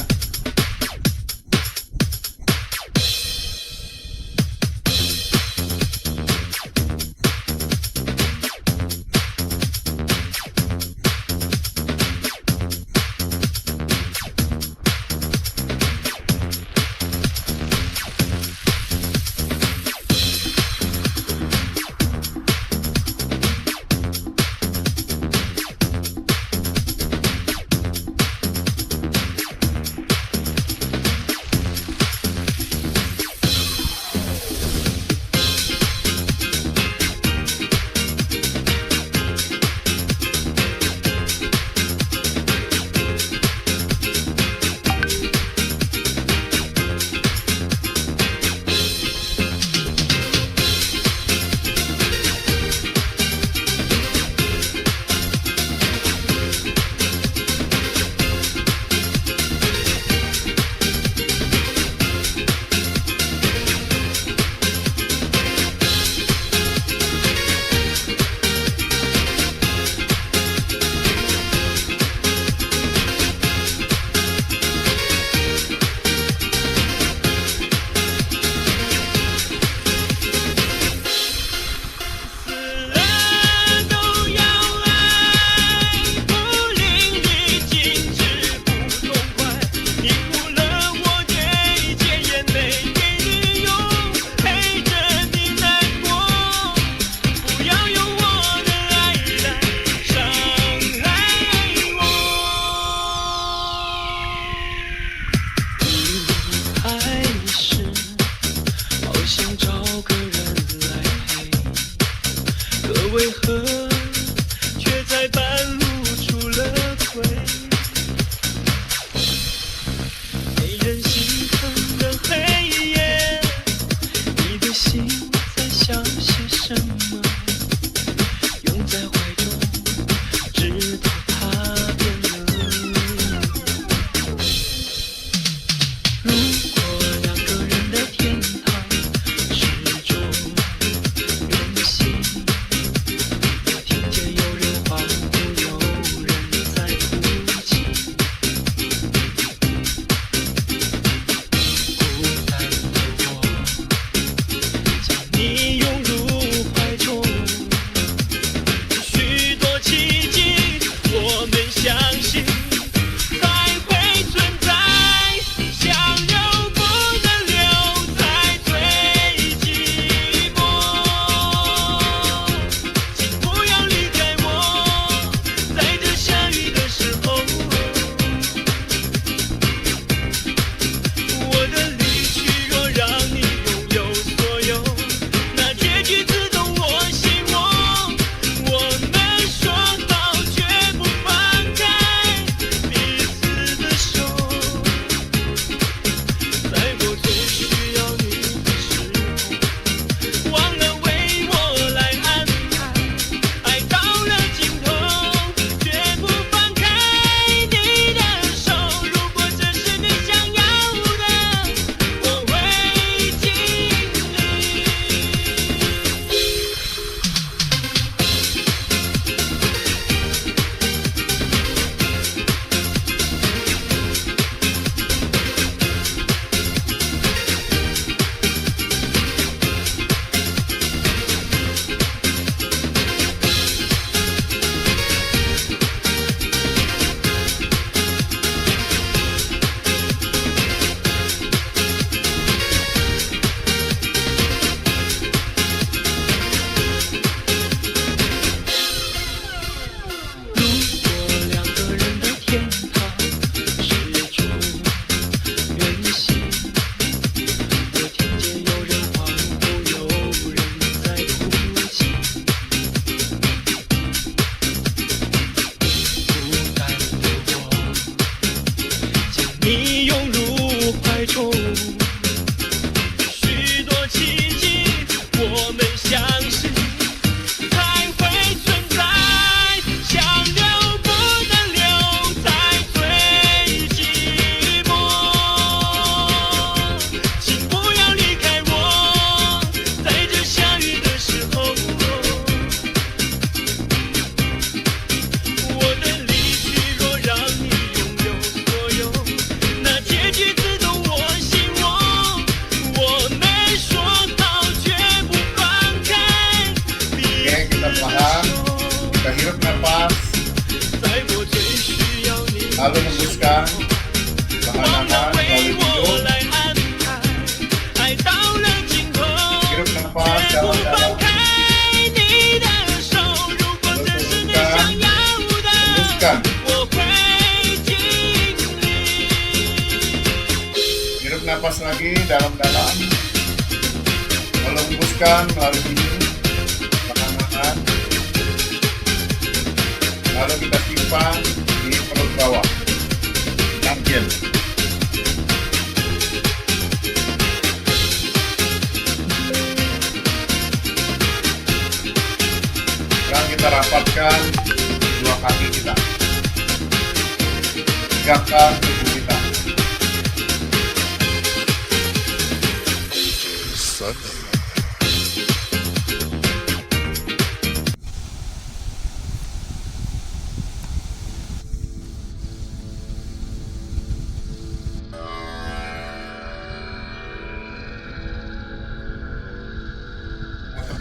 C: bereskan tahan melalui hidung. Hirup nafas dalam-dalam. Hembuskan. Hirup nafas lagi dalam-dalam. Hembuskan melalui hidung. Tahan. Lalu kita simpan di perut bawah. Tangkil. Sekarang kita rapatkan dua kaki kita. Tegakkan tubuh kita.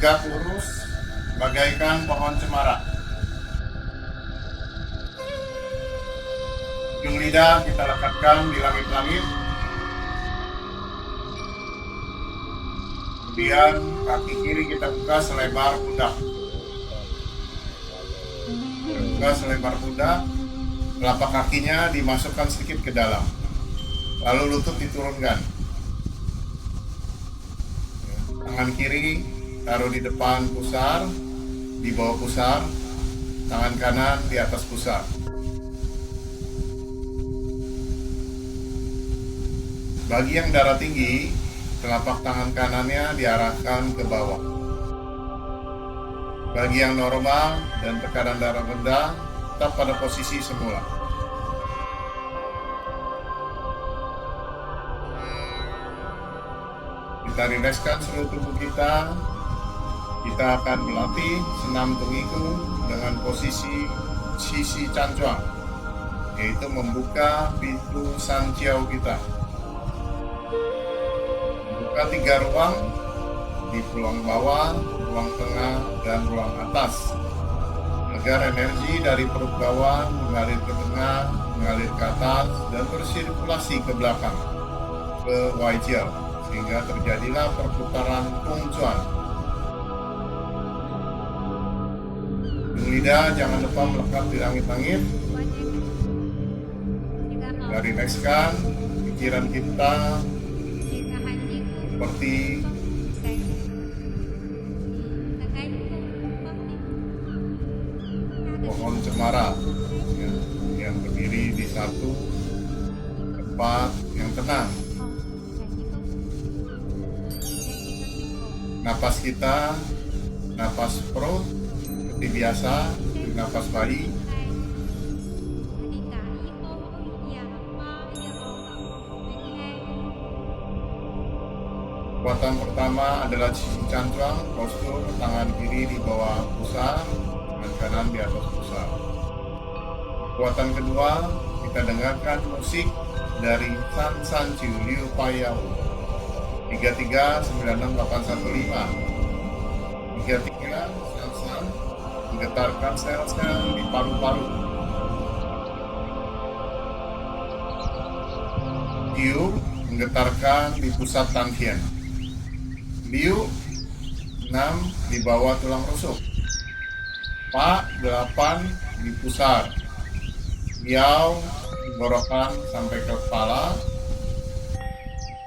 C: Tegak lurus bagaikan pohon cemara. Ujung lidah kita lekatkan di langit-langit. Kemudian kaki kiri kita buka selebar pundak. Buka selebar pundak. Telapak kakinya dimasukkan sedikit ke dalam. Lalu lutut diturunkan. Tangan kiri taruh di depan pusar, di bawah pusar, tangan kanan di atas pusar. Bagi yang darah tinggi, telapak tangan kanannya diarahkan ke bawah. Bagi yang normal dan tekanan darah rendah, tetap pada posisi semula. Kita rilekskan seluruh tubuh kita. Kita akan melatih senam tungiku dengan posisi sisi cancuang, yaitu membuka pintu sanciau kita. Membuka 3 ruang, di ruang bawah, ruang tengah, dan ruang atas, agar energi dari perut bawah mengalir ke tengah, mengalir ke atas, dan bersirkulasi ke belakang, ke Waijiao, sehingga terjadilah perputaran Feng Chuan. Lidah jangan lupa melekat di langit-langit. Dari rilekskan pikiran kita seperti pohon cemara yang berdiri di satu tempat yang tenang. Napas kita, napas perut seperti biasa, napas bayi. Kekuatan pertama adalah sisi cancuang, postur tangan kiri di bawah pusar, tangan kanan di atas pusar. Kekuatan kedua, kita dengarkan musik dari San San Chiu Liu Payau 33 96815. 33 menggetarkan sel-sel di paru-paru. Liu menggetarkan di pusat tangkian. Liu 6 di bawah tulang rusuk. Pa 8 di pusar. Yao tenggorokan sampai ke kepala.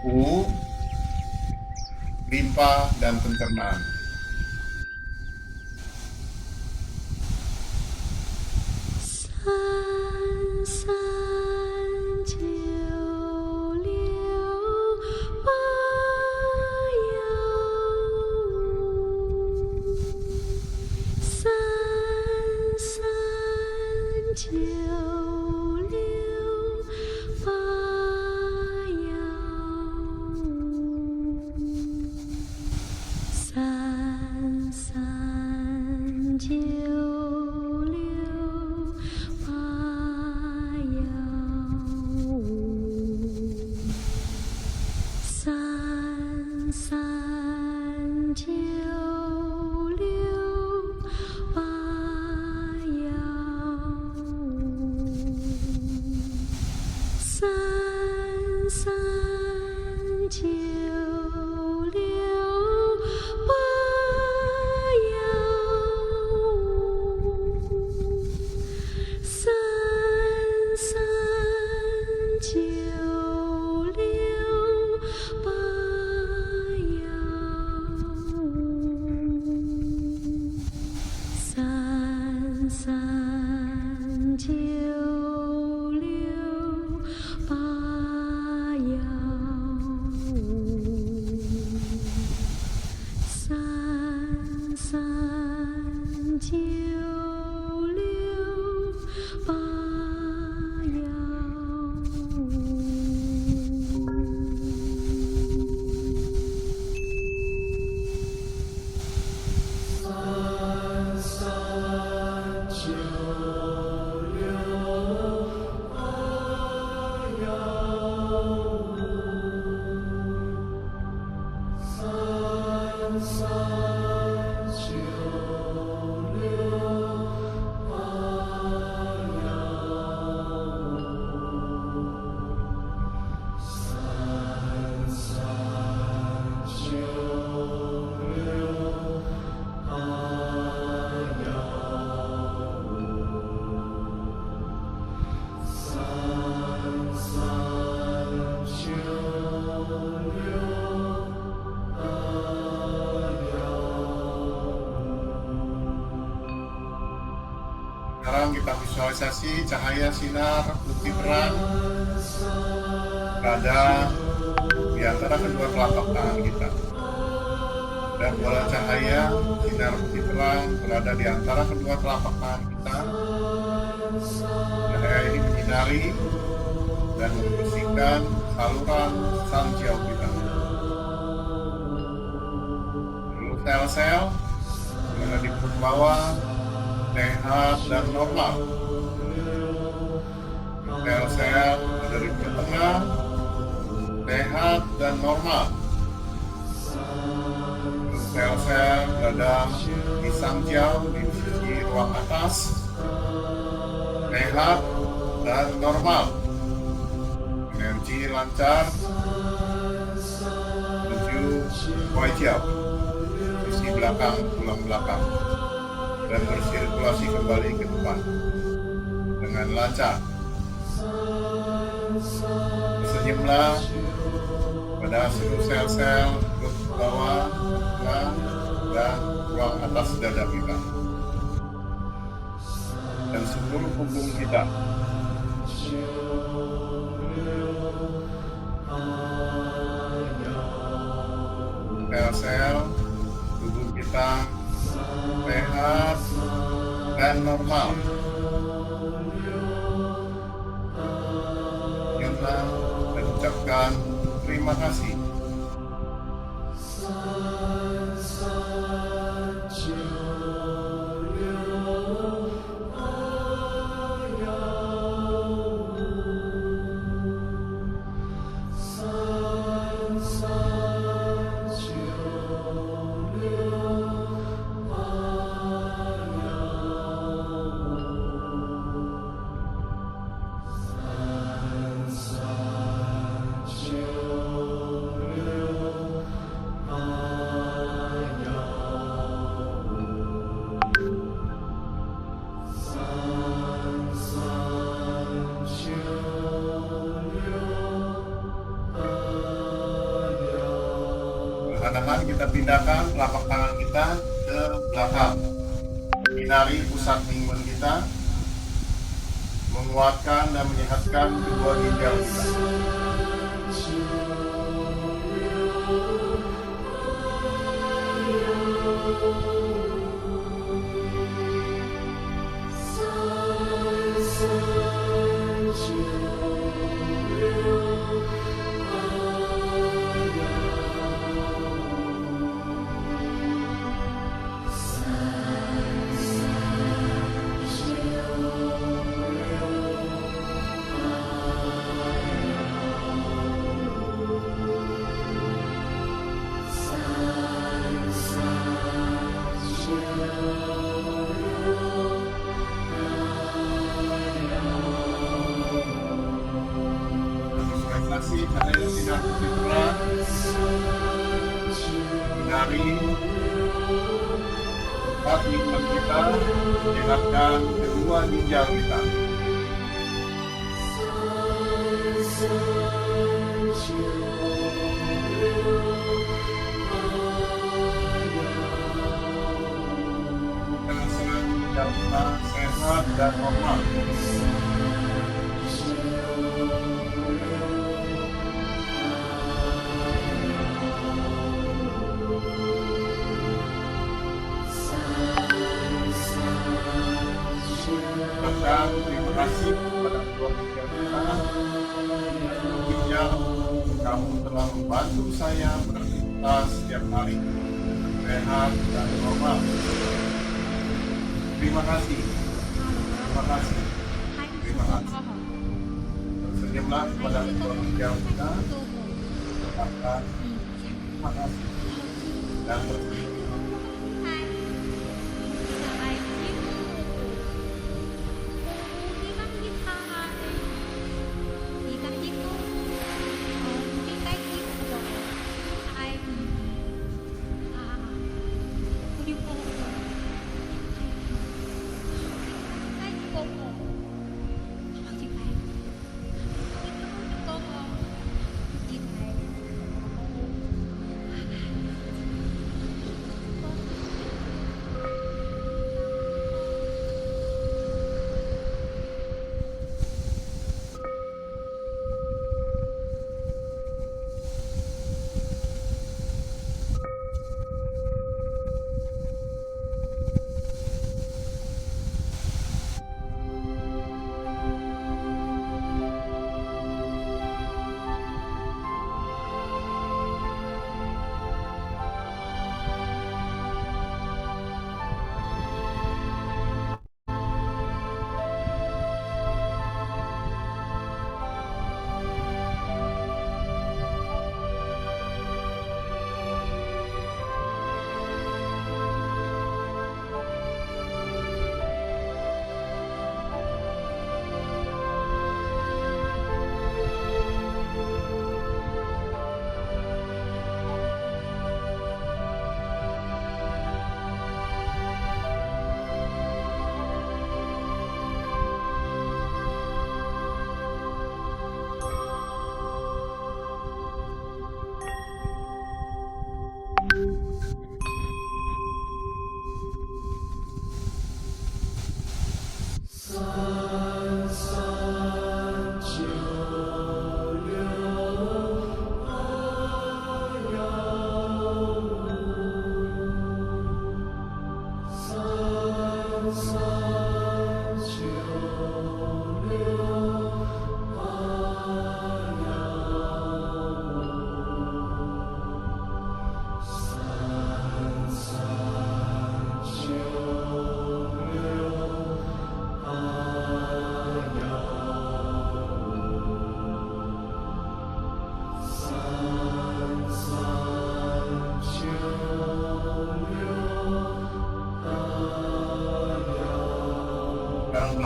C: U limpa dan pencernaan.
B: Sa
C: sekarang kita visualisasi cahaya sinar putih terang berada di antara kedua telapak tangan kita. Dan bola cahaya sinar putih terang berada di antara kedua telapak tangan kita. Cahaya ini menyinari dan membersihkan saluran sanjiao kita. Lalu sel-sel berada di perut bawah sehat dan normal. Sel-sel berada di perut tengah sehat dan normal. Sel-sel berada di sanjiao di sisi ruang atas sehat dan normal. Energi lancar menuju wajah sisi belakang tulang belakang dan bersirkulasi kembali ke depan dengan lancar. Tersenyumlah pada seluruh sel-sel perut bawah, tengah, dan ruang atas dada kita dan seluruh punggung kita. Sel-sel tubuh kita sehat dan normal. Kita ucapkan terima kasih. Perlahan kita pindahkan telapak tangan kita ke belakang, menyinari pusat mingguan kita, menguatkan dan menyehatkan kedua ginjal kita. Cahaya sinar putih terang menyinari tempat mingguan kita, menyehatkan kedua ginjal kita. Sel-sel ginjal kita sehat dan normal. Terima kasih kepada kedua ginjal kita. Ginjal, kamu telah membantu saya beraktivitas setiap hari sehat dan normal. Terima kasih. Terima kasih. Terima kasih. Tersenyumlah kepada kedua ginjal kita. Katakan terima kasih dan berterima.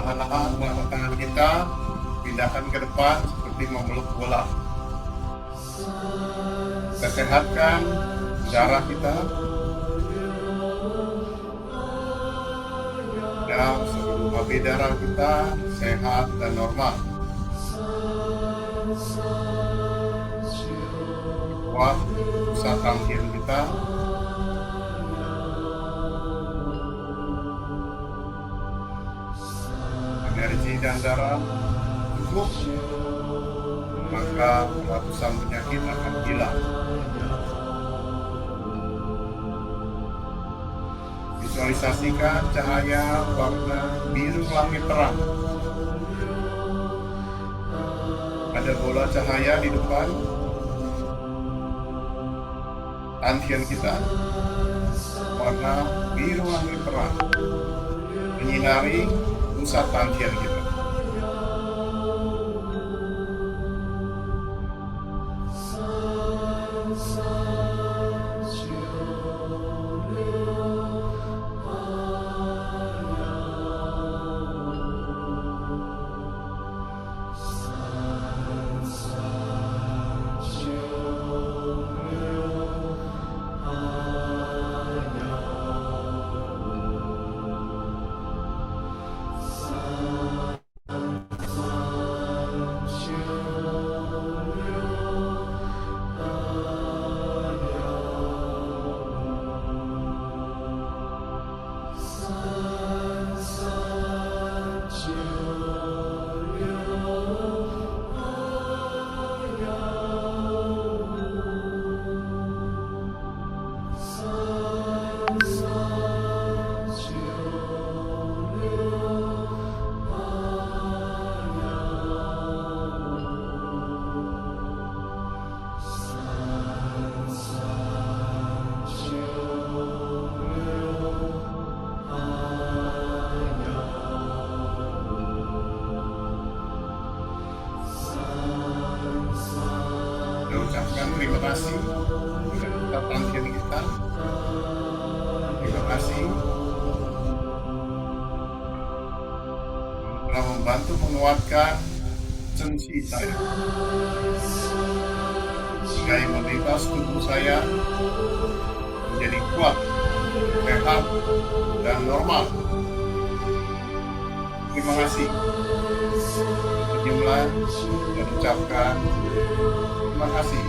C: perlahan-lahan mengangkat tangan kita, pindahkan ke depan seperti memeluk bola. Kita sehatkan darah kita. Dan seluruh AB darah kita sehat dan normal. Kuat pusat rangkaian kita. Energi dan darah cukup, maka ratusan penyakit akan hilang. Visualisasikan cahaya warna biru langit terang. Ada bola cahaya di depan tantian kita, warna biru langit terang menyinari pusat tantian kita. Ucapkan terima kasih kepada tantian kita. Terima kasih telah membantu menguatkan sensi saya, sehingga imunitas tubuh saya menjadi kuat, sehat, dan normal. Terima kasih. Senyumlah dan ucapkan terima kasih.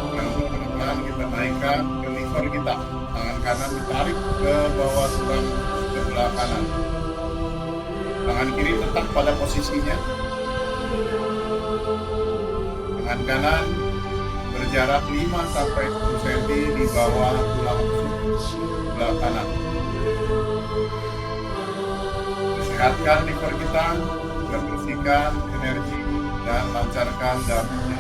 C: Pelan-pelan kita naikkan ke liver kita. Tangan kanan ditarik ke bawah tulang sebelah kanan. Tangan kiri tetap pada posisinya. Tangan kanan berjarak 5-10 cm di bawah tulang sebelah kanan. Sehatkan liver kita, bersihkan energi dan lancarkan darahnya.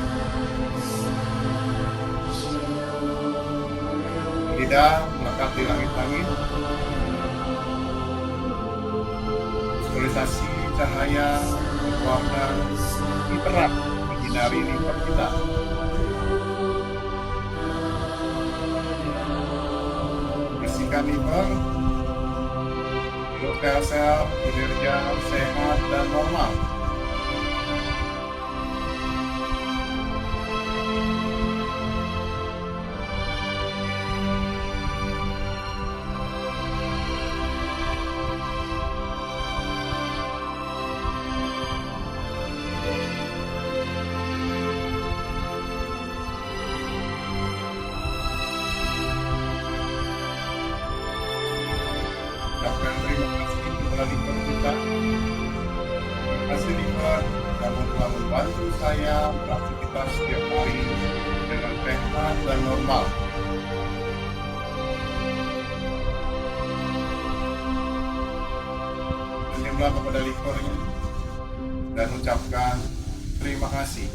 C: Lidah melekat di langit-langit. Visualisasi cahaya berwarna terang menyinari liver kita. Bersihkan liver, sel-sel kinerja sehat dan normal. Ucapkan terima kasih kepada liver kita. Terima kasih liver karena telah membantu saya beraktivitas setiap hari dengan sehat dan normal. Senyumlah kepada livernya dan ucapkan terima kasih.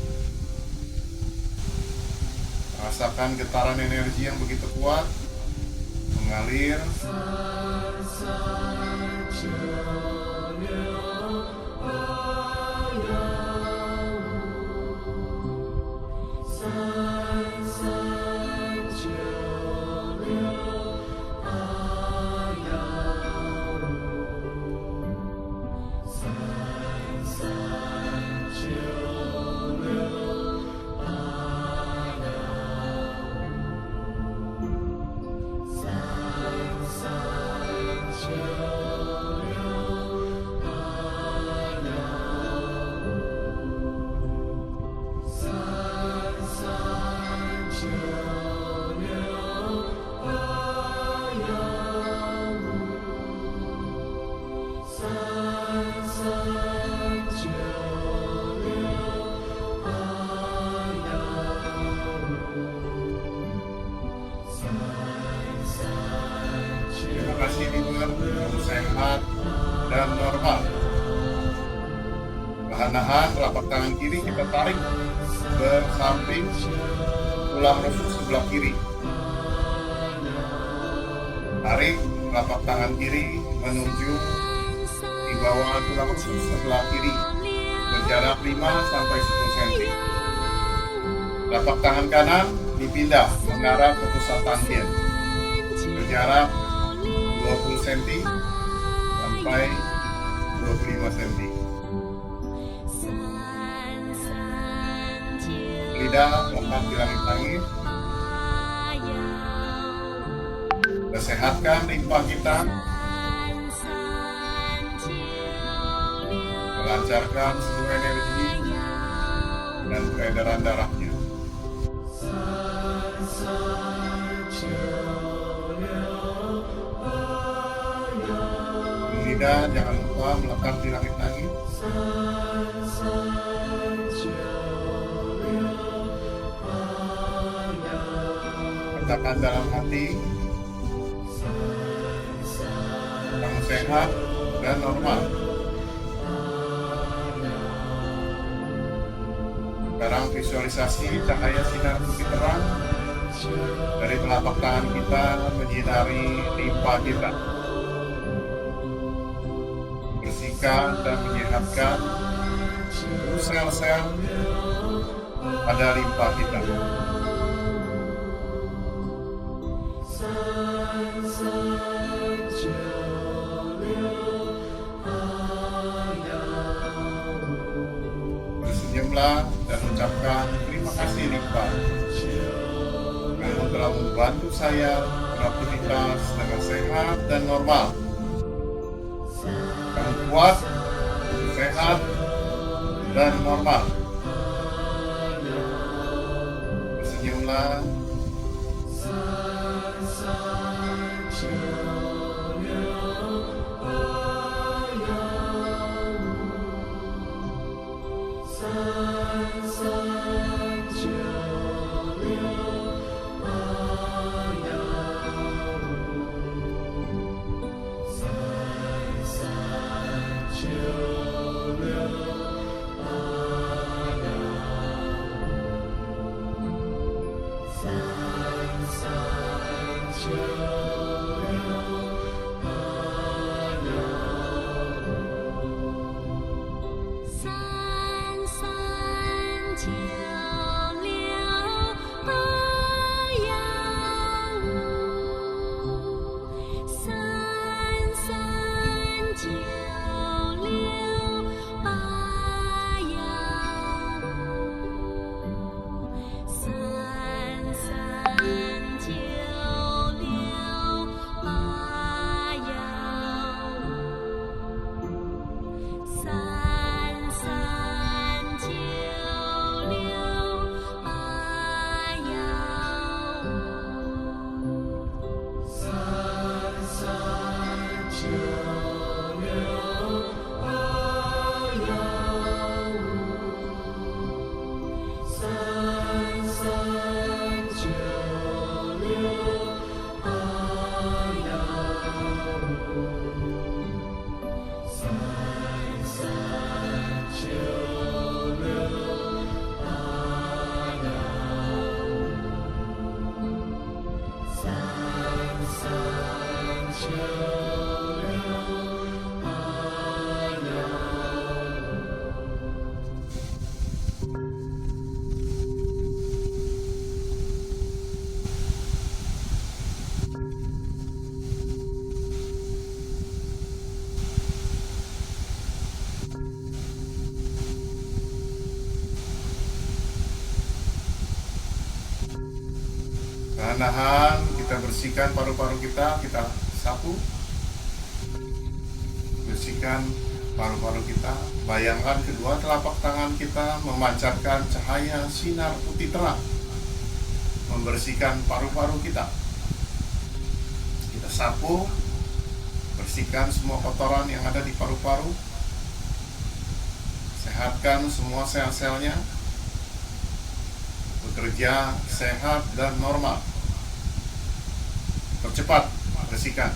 C: Rasakan getaran energi yang begitu kuat mengalir kasih liver sehat dan normal. Perlahan-lahan telapak tangan kiri kita tarik ke samping tulang rusuk sebelah kiri. Tarik telapak tangan kiri menuju di bawah tulang rusuk sebelah kiri berjarak 5 sampai 10 cm. Telapak tangan kanan dipindah mengarah ke pusat tangkien berjarak 20 cm sampai 25 cm. Lidah melekat di langit-langit. Sehatkan limpa kita. Melancarkan seluruh energi dan peredaran darahnya. Lidah jangan lupa melekat di langit-langit. Katakan dalam hati, kamu sehat dan normal. Sekarang visualisasi cahaya sinar putih terang dari telapak tangan kita menyinari limpa kita, bersihkan dan menyehatkan seluruh sel-sel pada limpa kita. Bersenyumlah dan ucapkan terima kasih limpa. Kamu telah membantu saya beraktivitas dengan sehat dan normal. Kamu kuat, sehat, dan normal. Bersenyumlah. Sun, sun, Nahan, kita bersihkan paru-paru kita sapu. Bersihkan paru-paru kita. Bayangkan kedua telapak tangan kita memancarkan cahaya sinar putih terang, membersihkan paru-paru kita. Kita sapu, bersihkan semua kotoran yang ada di paru-paru. Sehatkan semua sel-selnya, bekerja sehat dan normal. Percepat, bersihkan.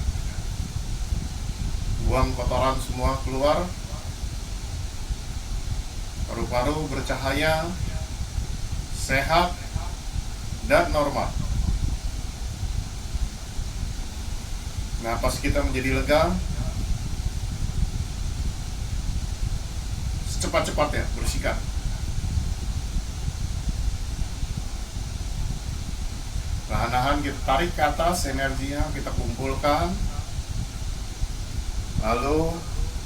C: Buang kotoran semua keluar. Paru-paru bercahaya, sehat, dan normal. Napas kita menjadi lega. Secepat-cepatnya, bersihkan. Perlahan-lahan kita tarik ke atas energinya, kita kumpulkan. Lalu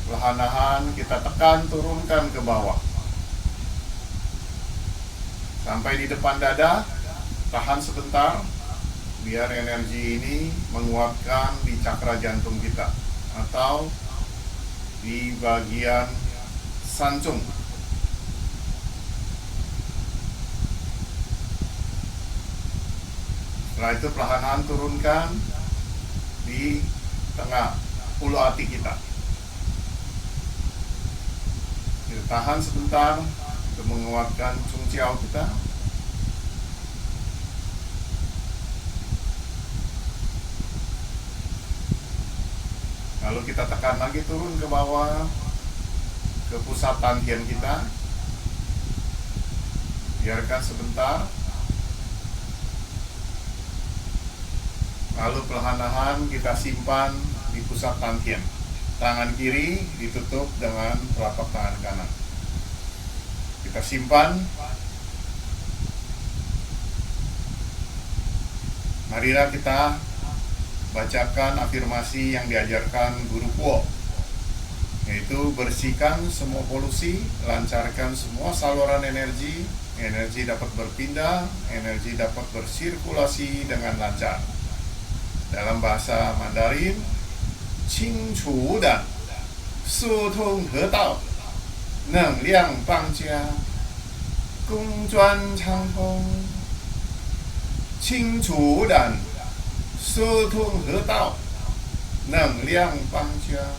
C: perlahan-lahan kita tekan, turunkan ke bawah. Sampai di depan dada, tahan sebentar. Biar energi ini menguatkan di cakra jantung kita. Atau di bagian sancung. Setelah itu perlahan-lahan turunkan di tengah ulu hati kita. Kita tahan sebentar untuk menguatkan Chung Chiao kita. Lalu kita tekan lagi turun ke bawah ke pusat Tantian kita. Biarkan sebentar. Lalu perlahan-lahan kita simpan di pusat Tantian. Tangan kiri ditutup dengan telapak tangan kanan. Kita simpan. Marilah kita bacakan afirmasi yang diajarkan Guru Kuo, yaitu bersihkan semua polusi, lancarkan semua saluran energi, energi dapat berpindah, energi dapat bersirkulasi dengan lancar. Dalam bahasa Mandarin, Qing Chu Dan Su Tong He Dao Neng Liang Bang Jia Gong Zhuan Chang Hong. Qing Chu Dan Su Tong He Dao Neng Liang Bang Jia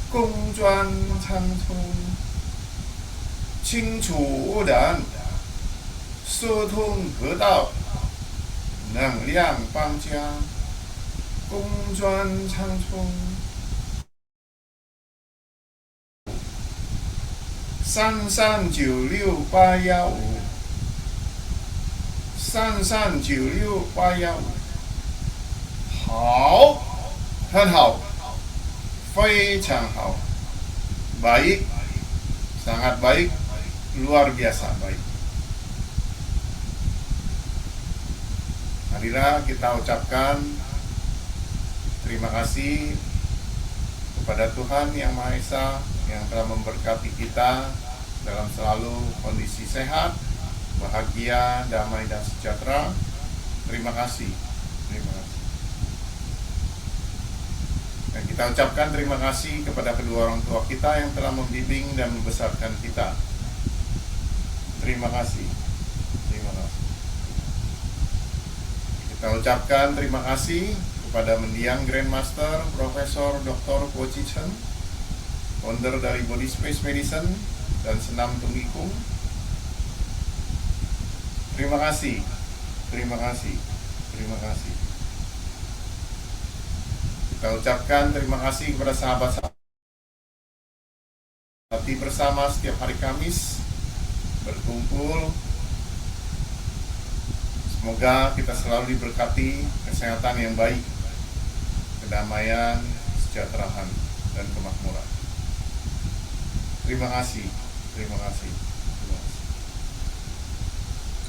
C: Gong Zhuan Chang Hong. Qing Chu Dan Su Tong He Dao Neng Liang Bang Jia公转长冲339685 339685好，很好，非常好，baik, sangat baik, luar biasa baik. Marilah kita ucapkan terima kasih kepada Tuhan Yang Maha Esa yang telah memberkati kita dalam selalu kondisi sehat, bahagia, damai, dan sejahtera. Terima kasih. Terima kasih. Dan kita ucapkan terima kasih kepada kedua orang tua kita yang telah membimbing dan membesarkan kita. Terima kasih. Terima kasih. Kita ucapkan terima kasih kepada mendiang Grandmaster Profesor Dr. Kuo Chi Chen, founder dari Body Space Medicine dan Senam Tunggikung. Terima kasih, terima kasih, terima kasih. Kita ucapkan terima kasih kepada sahabat-sahabat hati bersama setiap hari Kamis berkumpul. Semoga kita selalu diberkati kesehatan yang baik, kedamaian, kesejahteraan, dan kemakmuran. Terima kasih, terima kasih, terima kasih.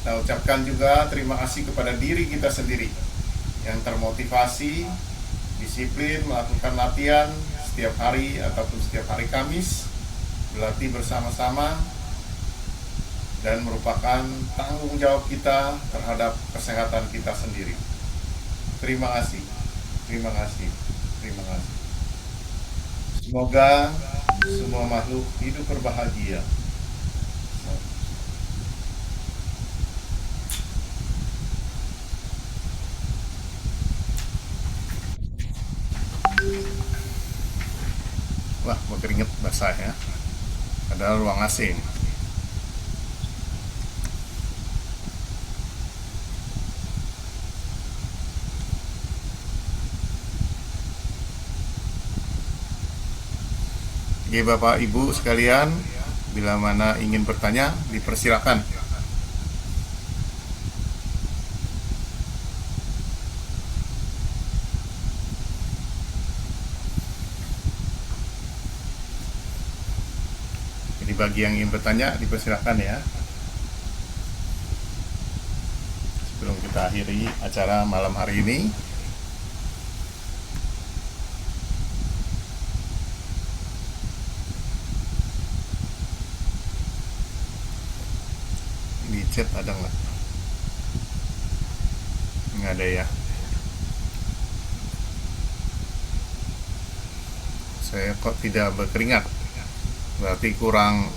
C: Kita ucapkan juga terima kasih kepada diri kita sendiri yang termotivasi, disiplin melakukan latihan setiap hari ataupun setiap hari Kamis, berlatih bersama-sama, dan merupakan tanggung jawab kita terhadap kesehatan kita sendiri. Terima kasih, terima kasih, terima kasih. Semoga semua makhluk hidup berbahagia. Wah, berkeringat basah ya. Padahal ruang AC ini. Oke, Bapak Ibu sekalian, bila mana ingin bertanya, dipersilakan. Jadi bagi yang ingin bertanya, dipersilakan ya. Sebelum kita akhiri acara malam hari ini, di chat ada nggak? Nggak ada ya. Saya kok tidak berkeringat, berarti kurang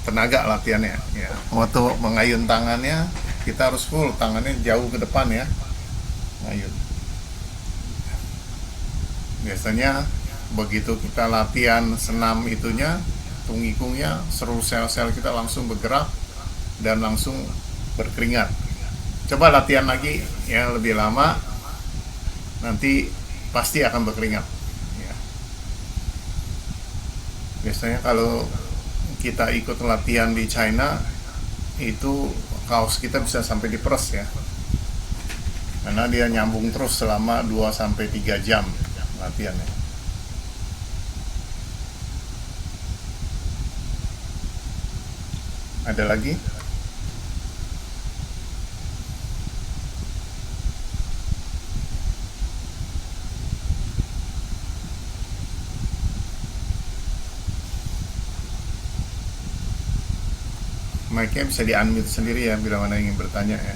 C: tenaga latihannya ya. Waktu mengayun tangannya kita harus full, tangannya jauh ke depan ya, ngayun. Biasanya begitu kita latihan senam itunya, tungikungnya, seluruh sel-sel kita langsung bergerak dan langsung berkeringat. Coba latihan lagi ya, lebih lama, nanti pasti akan berkeringat ya. Biasanya kalau kita ikut latihan di China, itu kaos kita bisa sampai diperes ya, karena dia nyambung terus selama 2-3 jam latihannya. Ada lagi? Mic-nya bisa di-unmute sendiri ya bila mana ingin bertanya ya.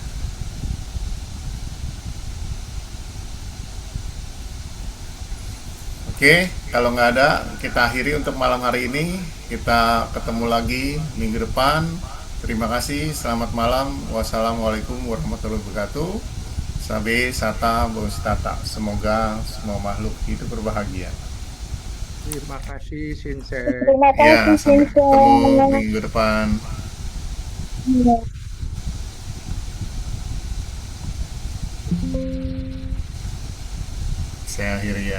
C: Oke, kalau nggak ada, kita akhiri untuk malam hari ini. Kita ketemu lagi minggu depan. Terima kasih, selamat malam. Wassalamualaikum warahmatullahi wabarakatuh. Sabe sata bostata. Semoga semua makhluk hidup berbahagia.
E: Terima kasih, Sensei.
F: Terima
C: Ya,
F: kasih,
C: sampai ketemu
F: Sensei.
C: minggu depan.
F: Iya.
C: Saya akhiri ya.